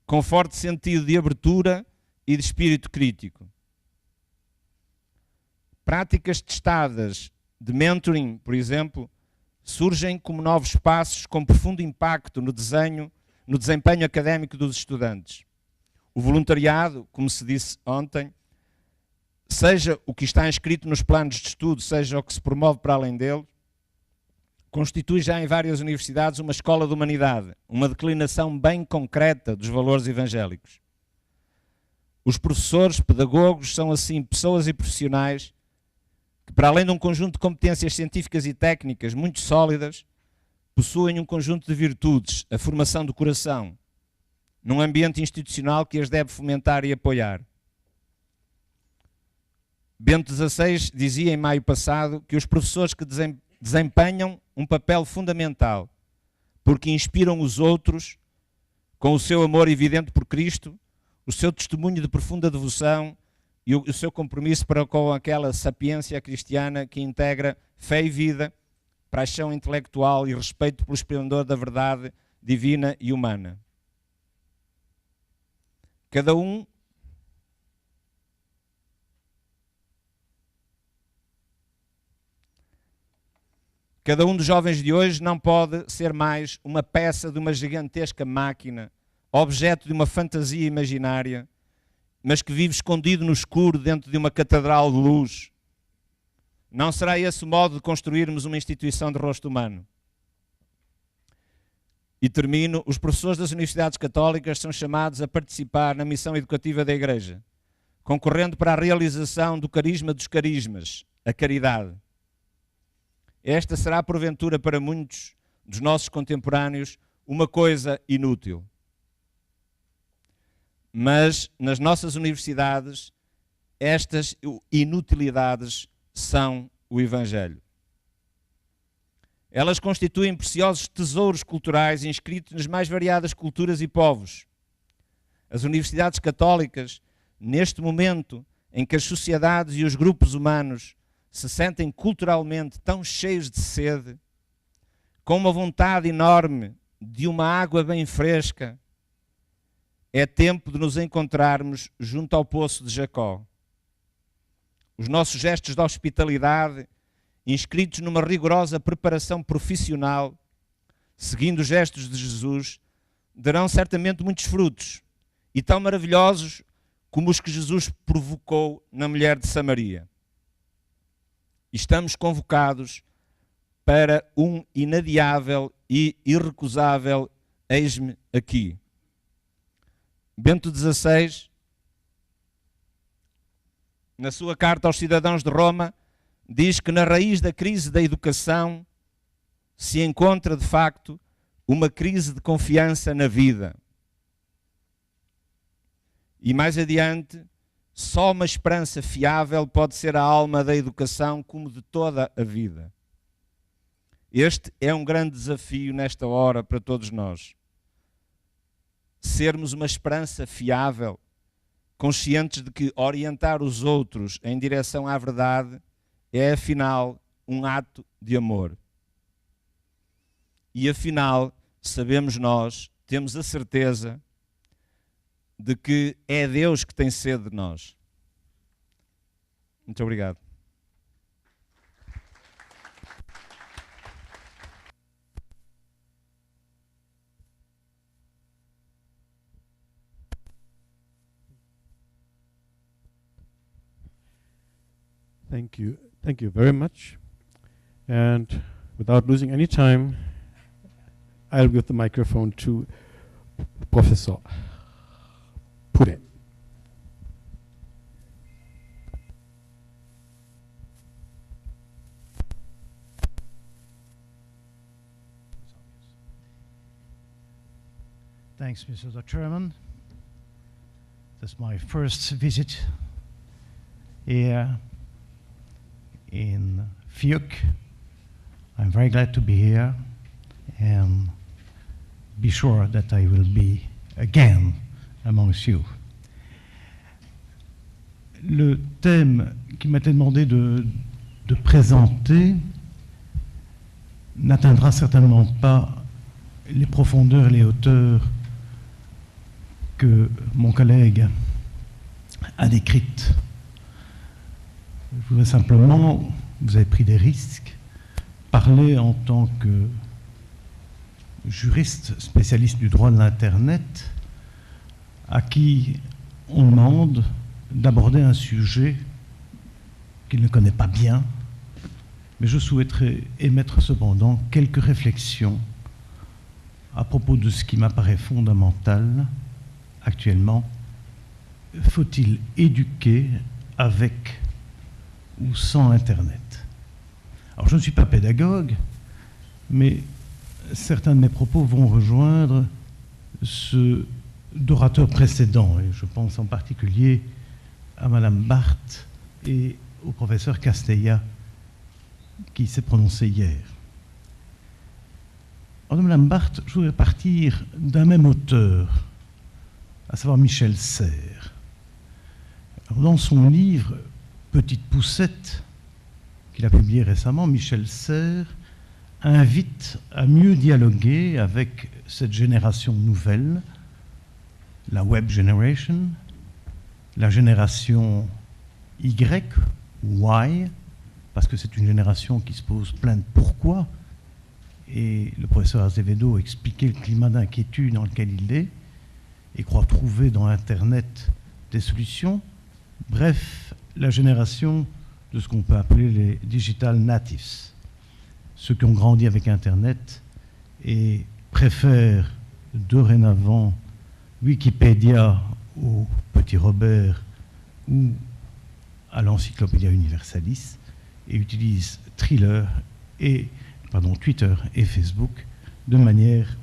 Com forte sentido de abertura e de espírito crítico. Práticas testadas de mentoring, por exemplo, surgem como novos espaços com profundo impacto no desempenho académico dos estudantes. O voluntariado, como se disse ontem, seja o que está inscrito nos planos de estudo, seja o que se promove para além dele, constitui já em várias universidades uma escola de humanidade, uma declinação bem concreta dos valores evangélicos. Os professores, pedagogos, são assim pessoas e profissionais que, para além de um conjunto de competências científicas e técnicas muito sólidas, possuem um conjunto de virtudes, a formação do coração, num ambiente institucional que as deve fomentar e apoiar. Bento XVI dizia em maio passado que os professores que desempenham um papel fundamental, porque inspiram os outros com o seu amor evidente por Cristo, o seu testemunho de profunda devoção e o seu compromisso para com aquela sapiência cristiana que integra fé e vida, paixão intelectual e respeito pelo esplendor da verdade divina e humana. Cada um dos jovens de hoje não pode ser mais uma peça de uma gigantesca máquina, objeto de uma fantasia imaginária, mas que vive escondido no escuro dentro de uma catedral de luz. Não será esse o modo de construirmos uma instituição de rosto humano. E termino, os professores das universidades católicas são chamados a participar na missão educativa da Igreja, concorrendo para a realização do carisma dos carismas, a caridade. Esta será, porventura, para muitos dos nossos contemporâneos, uma coisa inútil. Mas, nas nossas universidades, estas inutilidades são o Evangelho. Elas constituem preciosos tesouros culturais inscritos nas mais variadas culturas e povos. As universidades católicas, neste momento em que as sociedades e os grupos humanos se sentem culturalmente tão cheios de sede, com uma vontade enorme de uma água bem fresca, é tempo de nos encontrarmos junto ao poço de Jacó. Os nossos gestos de hospitalidade, inscritos numa rigorosa preparação profissional, seguindo os gestos de Jesus, darão certamente muitos frutos, e tão maravilhosos como os que Jesus provocou na mulher de Samaria. Estamos convocados para um inadiável e irrecusável eis-me aqui. Bento XVI, na sua carta aos cidadãos de Roma, diz que na raiz da crise da educação se encontra, de facto, uma crise de confiança na vida. E mais adiante, só uma esperança fiável pode ser a alma da educação como de toda a vida. Este é um grande desafio nesta hora para todos nós. Sermos uma esperança fiável, conscientes de que orientar os outros em direção à verdade é, afinal, um ato de amor. E, afinal, sabemos nós, temos a certeza de que é Deus que tem sede de nós. Muito obrigado. Thank you very much. And without losing any time, I'll give the microphone to Professor Pure. Thanks, Mr. Chairman. This is my first visit here in Fiuk. I'm very glad to be here and be sure that I will be again amongst you. Le thème qui m'a été demandé de présenter n'atteindra certainement pas les profondeurs et les hauteurs que mon collègue a décrites. Je voudrais simplement, vous avez pris des risques, parler en tant que juriste spécialiste du droit de l'Internet à qui on demande d'aborder un sujet qu'il ne connaît pas bien, mais je souhaiterais émettre cependant quelques réflexions à propos de ce qui m'apparaît fondamental actuellement. Faut-il éduquer avec ou sans Internet? Alors je ne suis pas pédagogue, mais certains de mes propos vont rejoindre ceux d'orateurs précédents, et je pense en particulier à Madame Barthes et au professeur Castella qui s'est prononcé hier. Alors, de Madame Barthes, je voudrais partir d'un même auteur, à savoir Michel Serres. Alors, dans son livre Petite Poussette, qu'il a publié récemment, Michel Serres invite à mieux dialoguer avec cette génération nouvelle, la Web Generation, la génération Y ou Y, parce que c'est une génération qui se pose plein de pourquoi, et le professeur Azevedo expliquait le climat d'inquiétude dans lequel il est, et croit trouver dans Internet des solutions. Bref, la génération de ce qu'on peut appeler les digital natives, ceux qui ont grandi avec Internet et préfèrent dorénavant Wikipédia au Petit Robert ou à l'Encyclopédia Universalis et utilisent Twitter et Facebook de manière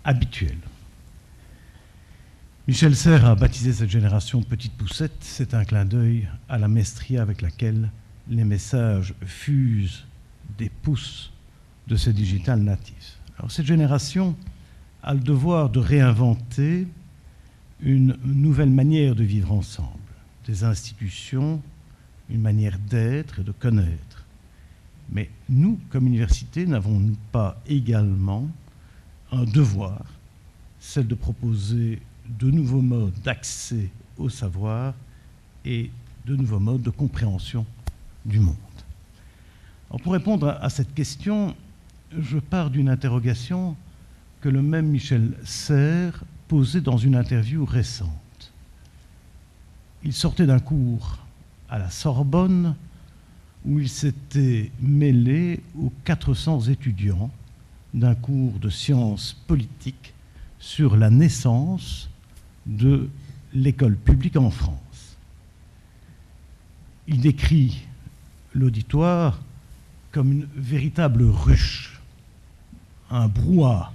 habituelle. Michel Serres a baptisé cette génération Petite Poussette. C'est un clin d'œil à la maestria avec laquelle les messages fusent des pouces de ces digital natives. Alors cette génération a le devoir de réinventer une nouvelle manière de vivre ensemble, des institutions, une manière d'être et de connaître. Mais nous, comme université, n'avons-nous pas également un devoir, celle de proposer de nouveaux modes d'accès au savoir et de nouveaux modes de compréhension du monde? Alors pour répondre à cette question, je pars d'une interrogation que le même Michel Serres posait dans une interview récente. Il sortait d'un cours à la Sorbonne où il s'était mêlé aux 400 étudiants d'un cours de sciences politiques sur la naissance de l'école publique en France. Il décrit l'auditoire comme une véritable ruche, un brouhaha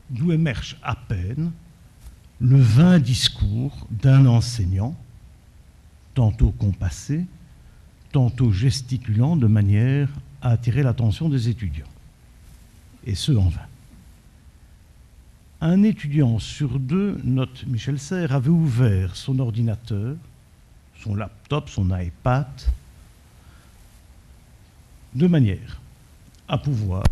d'où émerge à peine le vain discours d'un enseignant, tantôt compassé, tantôt gesticulant de manière à attirer l'attention des étudiants, et ce en vain. Un étudiant sur deux, note Michel Serres, avait ouvert son ordinateur, son laptop, son iPad, de manière à pouvoir,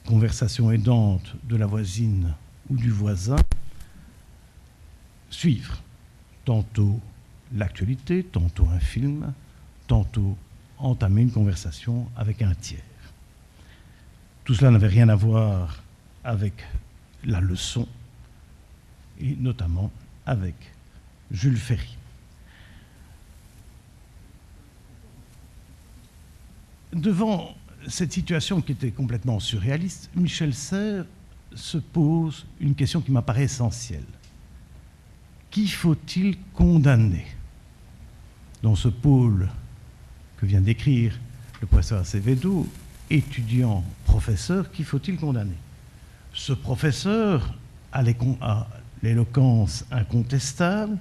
conversation aidante de la voisine ou du voisin, suivre tantôt l'actualité, tantôt un film, tantôt entamer une conversation avec un tiers. Tout cela n'avait rien à voir avec la leçon, et notamment avec Jules Ferry. Devant cette situation qui était complètement surréaliste, Michel Serres se pose une question qui m'apparaît essentielle. Qui faut-il condamner? Dans ce pôle que vient d'écrire le professeur Acevedo, étudiant, professeur, qui faut-il condamner? Ce professeur a l'éloquence incontestable,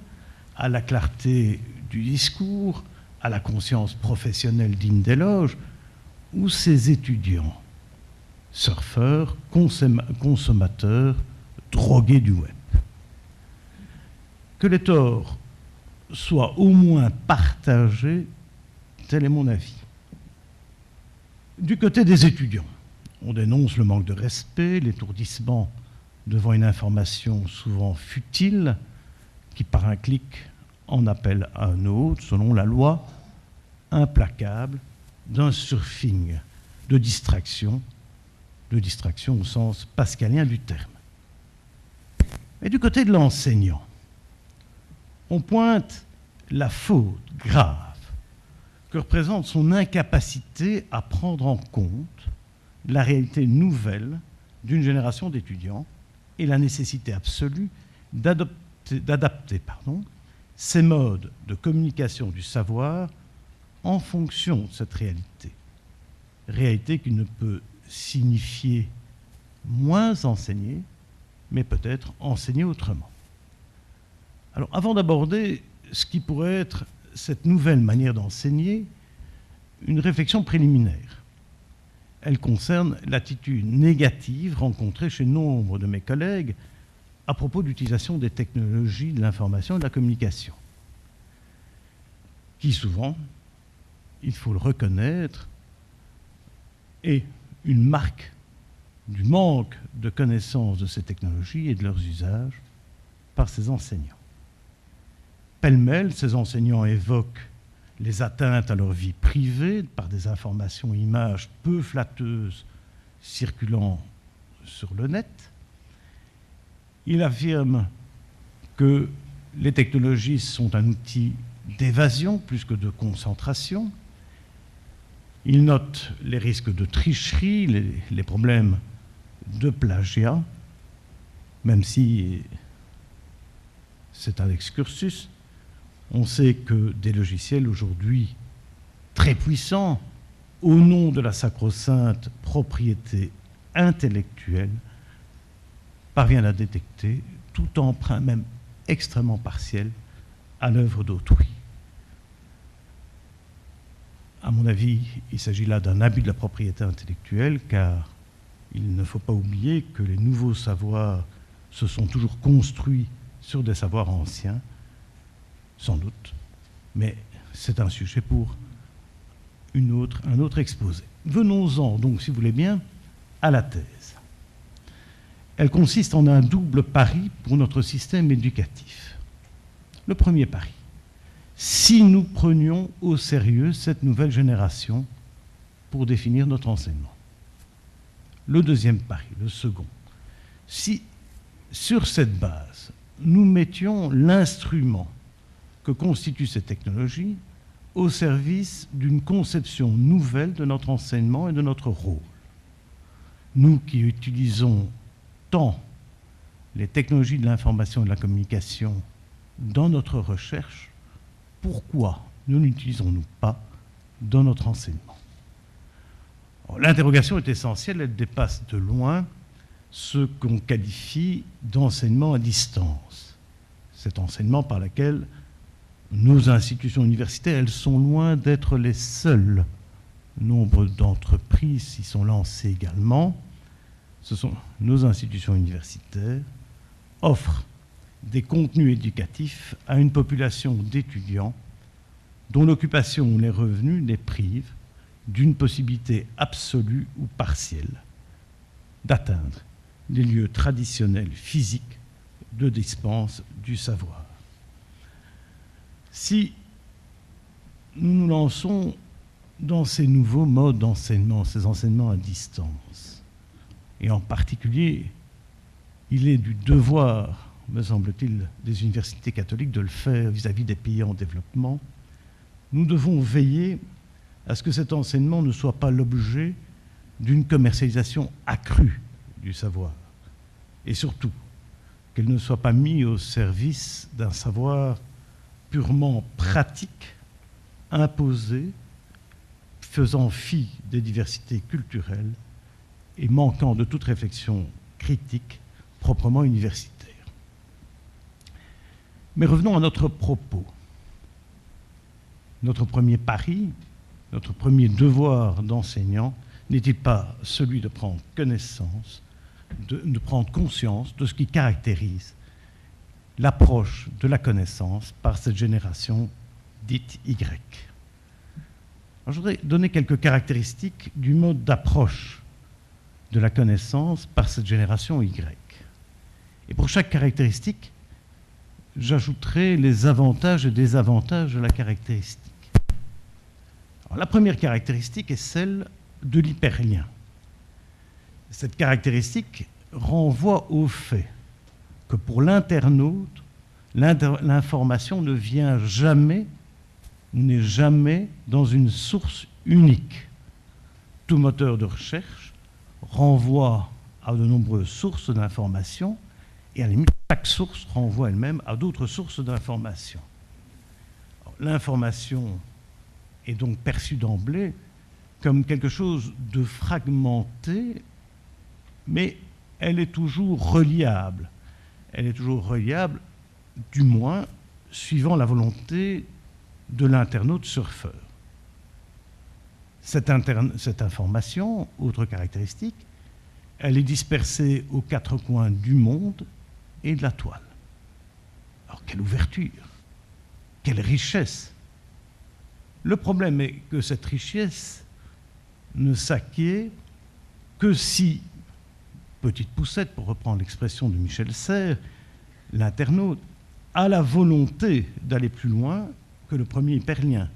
à la clarté du discours, à la conscience professionnelle digne d'éloge, ou ces étudiants, surfeurs, consommateurs drogués du web. Que les torts soient au moins partagés, tel est mon avis. Du côté des étudiants, on dénonce le manque de respect, l'étourdissement devant une information souvent futile, qui par un clic en appelle à un autre, selon la loi implacable d'un surfing de distraction au sens pascalien du terme. Mais du côté de l'enseignant, on pointe la faute grave que représente son incapacité à prendre en compte la réalité nouvelle d'une génération d'étudiants et la nécessité absolue d'adapter ces modes de communication du savoir en fonction de cette réalité. Réalité qui ne peut signifier moins enseigner, mais peut-être enseigner autrement. Alors, avant d'aborder ce qui pourrait être cette nouvelle manière d'enseigner, une réflexion préliminaire. Elle concerne l'attitude négative rencontrée chez nombre de mes collègues à propos de l'utilisation des technologies de l'information et de la communication, qui souvent, il faut le reconnaître, est une marque du manque de connaissance de ces technologies et de leurs usages par ces enseignants. Pêle-mêle, ces enseignants évoquent les atteintes à leur vie privée par des informations et images peu flatteuses circulant sur le net. Ils affirment que les technologies sont un outil d'évasion plus que de concentration. Ils notent les risques de tricherie, les problèmes de plagiat, même si c'est un excursus. On sait que des logiciels aujourd'hui très puissants, au nom de la sacro-sainte propriété intellectuelle, parviennent à détecter tout emprunt, même extrêmement partiel, à l'œuvre d'autrui. À mon avis, il s'agit là d'un abus de la propriété intellectuelle, car il ne faut pas oublier que les nouveaux savoirs se sont toujours construits sur des savoirs anciens, sans doute, mais c'est un sujet pour un autre exposé. Venons-en donc, si vous voulez bien, à la thèse. Elle consiste en un double pari pour notre système éducatif. Le premier pari, si nous prenions au sérieux cette nouvelle génération pour définir notre enseignement. Le deuxième pari, le second, si sur cette base, nous mettions l'instrument que constituent ces technologies au service d'une conception nouvelle de notre enseignement et de notre rôle. Nous qui utilisons tant les technologies de l'information et de la communication dans notre recherche, pourquoi ne l'utilisons-nous pas dans notre enseignement? L'interrogation est essentielle, elle dépasse de loin ce qu'on qualifie d'enseignement à distance. Cet enseignement par lequel nos institutions universitaires, elles sont loin d'être les seules. Nombre d'entreprises s'y sont lancées également. Ce sont nos institutions universitaires offrent des contenus éducatifs à une population d'étudiants dont l'occupation ou les revenus les privent d'une possibilité absolue ou partielle d'atteindre les lieux traditionnels physiques de dispense du savoir. Si nous nous lançons dans ces nouveaux modes d'enseignement, ces enseignements à distance, et en particulier, il est du devoir, me semble-t-il, des universités catholiques de le faire vis-à-vis des pays en développement, nous devons veiller à ce que cet enseignement ne soit pas l'objet d'une commercialisation accrue du savoir, et surtout qu'elle ne soit pas mise au service d'un savoir purement pratique, imposé, faisant fi des diversités culturelles et manquant de toute réflexion critique proprement universitaire. Mais revenons à notre propos. Notre premier pari, notre premier devoir d'enseignant n'est-il pas celui de prendre connaissance de prendre conscience de ce qui caractérise l'approche de la connaissance par cette génération dite Y. Alors, je voudrais donner quelques caractéristiques du mode d'approche de la connaissance par cette génération Y. Et pour chaque caractéristique, j'ajouterai les avantages et désavantages de la caractéristique. Alors, la première caractéristique est celle de l'hyperlien. Cette caractéristique renvoie au fait que pour l'internaute, l'information ne vient jamais, n'est jamais dans une source unique. Tout moteur de recherche renvoie à de nombreuses sources d'informations et à la limite, chaque source renvoie elle-même à d'autres sources d'informations. L'information est donc perçue d'emblée comme quelque chose de fragmenté, mais elle est toujours reliable. Elle est toujours reliable, du moins, suivant la volonté de l'internaute surfeur. Cette information, autre caractéristique, elle est dispersée aux quatre coins du monde et de la toile. Alors, quelle ouverture, quelle richesse! Le problème est que cette richesse ne s'acquiert que si, petite poussette, pour reprendre l'expression de Michel Serres, l'internaute a la volonté d'aller plus loin que le premier hyperlien,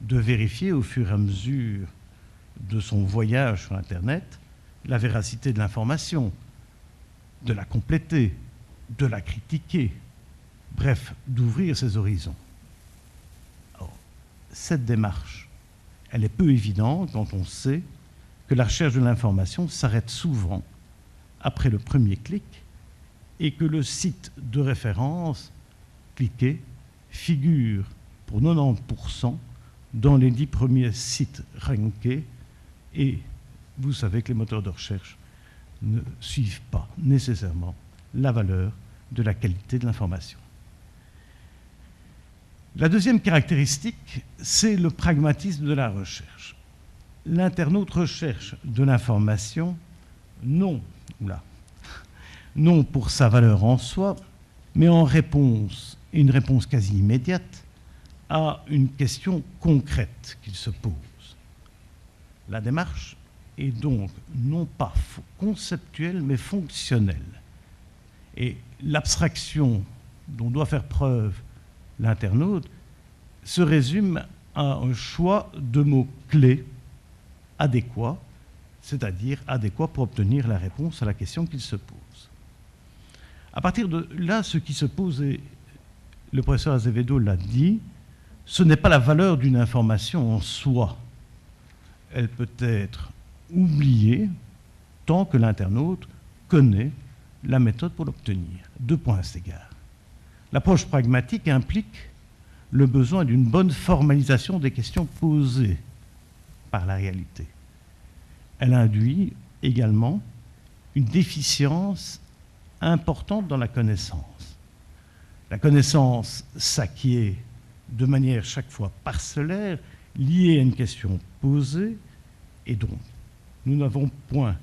de vérifier au fur et à mesure de son voyage sur Internet la véracité de l'information, de la compléter, de la critiquer, bref, d'ouvrir ses horizons. Alors, cette démarche, elle est peu évidente quand on sait que la recherche de l'information s'arrête souvent après le premier clic et que le site de référence cliqué figure pour 90% dans les 10 premiers sites rankés, et vous savez que les moteurs de recherche ne suivent pas nécessairement la valeur de la qualité de l'information. La deuxième caractéristique, c'est le pragmatisme de la recherche. L'internaute recherche de l'information non pour sa valeur en soi, mais en réponse, une réponse quasi immédiate, à une question concrète qu'il se pose. La démarche est donc non pas conceptuelle, mais fonctionnelle. Et l'abstraction dont doit faire preuve l'internaute se résume à un choix de mots-clés adéquats, c'est-à-dire adéquats pour obtenir la réponse à la question qu'il se pose. À partir de là, ce qui se pose, et le professeur Azevedo l'a dit, ce n'est pas la valeur d'une information en soi. Elle peut être oubliée tant que l'internaute connaît la méthode pour l'obtenir. 2 points à cet égard. L'approche pragmatique implique le besoin d'une bonne formalisation des questions posées par la réalité. Elle induit également une déficience importante dans la connaissance. La connaissance s'acquiert de manière chaque fois parcellaire, liée à une question posée, et donc nous n'avons point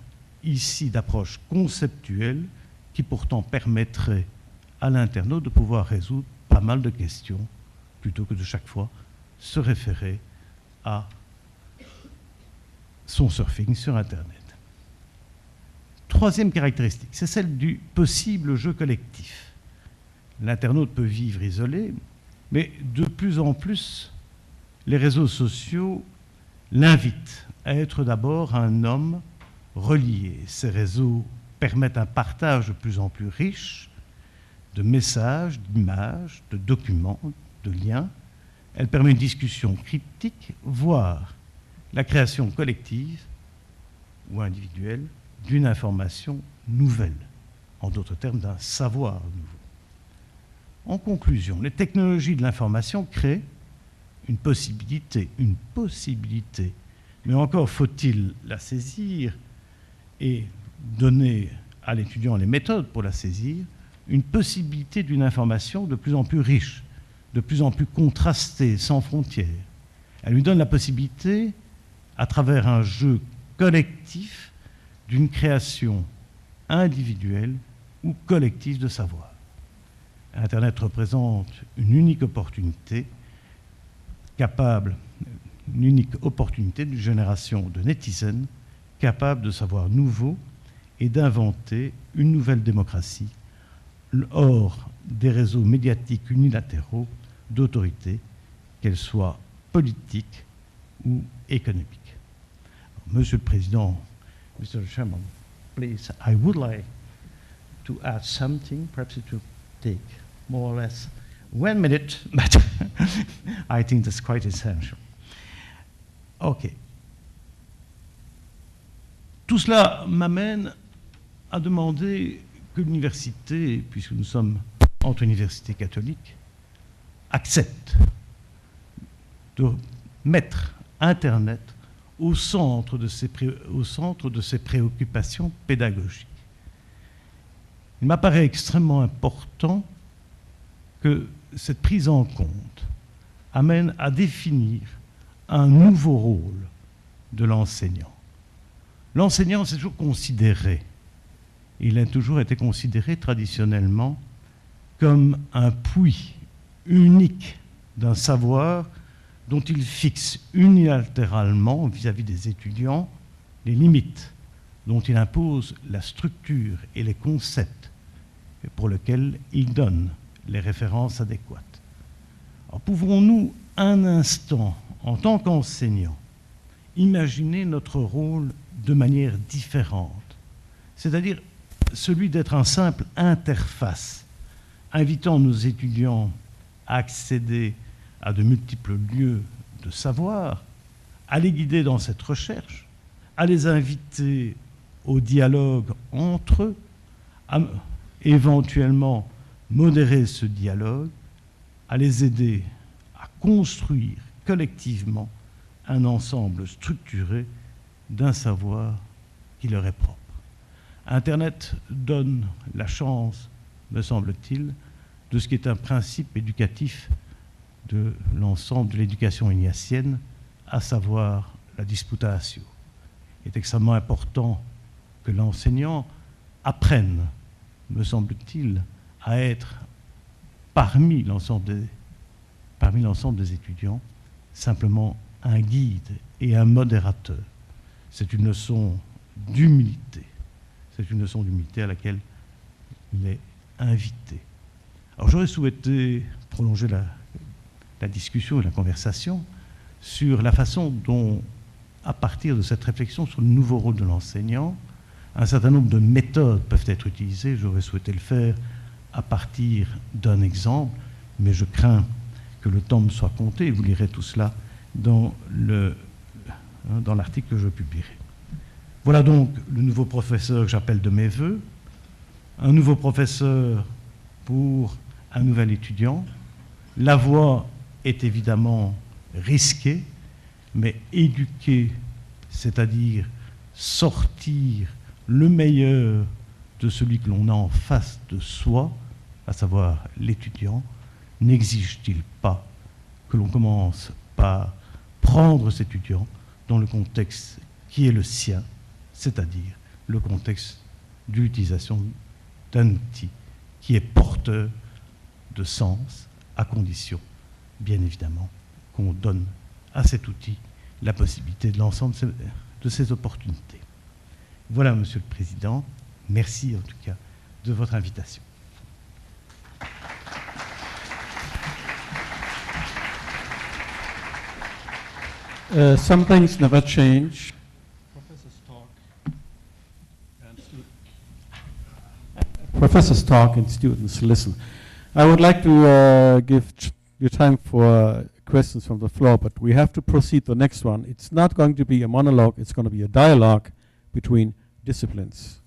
ici d'approche conceptuelle qui pourtant permettrait à l'internaute de pouvoir résoudre pas mal de questions plutôt que de chaque fois se référer à son surfing sur Internet. Troisième caractéristique, c'est celle du possible jeu collectif. L'internaute peut vivre isolé, mais de plus en plus, les réseaux sociaux l'invitent à être d'abord un homme relié. Ces réseaux permettent un partage de plus en plus riche de messages, d'images, de documents, de liens. Elles permettent une discussion critique, voire la création collective ou individuelle d'une information nouvelle, en d'autres termes, d'un savoir nouveau. En conclusion, les technologies de l'information créent une possibilité, mais encore faut-il la saisir et donner à l'étudiant les méthodes pour la saisir, une possibilité d'une information de plus en plus riche, de plus en plus contrastée, sans frontières. Elle lui donne la possibilité, à travers un jeu collectif, d'une création individuel ou collectif de savoir. Internet représente une unique opportunité d'une génération de netizens capables de savoir nouveau et d'inventer une nouvelle démocratie hors des réseaux médiatiques unilatéraux d'autorité, qu'elles soient politiques ou économiques. Monsieur le Président, Mr. Chairman, please, I would like to add something. Perhaps it will take more or less 1 minute, but I think that's quite essential. OK. Tout cela m'amène à demander que l'université, puisque nous sommes entre universités catholiques, accepte de mettre Internet au centre de ses préoccupations pédagogiques. Il m'apparaît extrêmement important que cette prise en compte amène à définir un nouveau rôle de l'enseignant. L'enseignant, c'est toujours considéré, il a toujours été considéré traditionnellement comme un puits unique d'un savoir dont il fixe unilatéralement vis-à-vis des étudiants les limites, dont il impose la structure et les concepts pour lesquels il donne les références adéquates. Alors, pouvons-nous un instant, en tant qu'enseignants, imaginer notre rôle de manière différente, c'est-à-dire celui d'être un simple interface, invitant nos étudiants à accéder à de multiples lieux de savoir, à les guider dans cette recherche, à les inviter au dialogue entre eux, à éventuellement modérer ce dialogue, à les aider à construire collectivement un ensemble structuré d'un savoir qui leur est propre. Internet donne la chance, me semble-t-il, de ce qui est un principe éducatif de l'ensemble de l'éducation ignatienne, à savoir la disputatio. Il est extrêmement important que l'enseignant apprenne, me semble-t-il, à être parmi l'ensemble des étudiants, simplement un guide et un modérateur. C'est une leçon d'humilité. C'est une leçon d'humilité à laquelle il est invité. Alors j'aurais souhaité prolonger la discussion et la conversation sur la façon dont, à partir de cette réflexion sur le nouveau rôle de l'enseignant, un certain nombre de méthodes peuvent être utilisées. J'aurais souhaité le faire à partir d'un exemple, mais je crains que le temps me soit compté. Vous lirez tout cela dans l'article que je publierai. Voilà donc le nouveau professeur que j'appelle de mes voeux, un nouveau professeur pour un nouvel étudiant. La voie est évidemment risquée, mais éduquer, c'est-à-dire sortir le meilleur de celui que l'on a en face de soi, à savoir l'étudiant, n'exige-t-il pas que l'on commence par prendre cet étudiant dans le contexte qui est le sien, c'est-à-dire le contexte de l'utilisation d'un outil qui est porteur de sens, à condition, bien évidemment, qu'on donne à cet outil la possibilité de l'ensemble de ses opportunités. Voilà, Monsieur le Président. Merci en tout cas de votre invitation. Some things never change. Professors talk and students listen. I would like to give you time for questions from the floor, but we have to proceed to the next one. It's not going to be a monologue, it's going to be a dialogue between disciplines.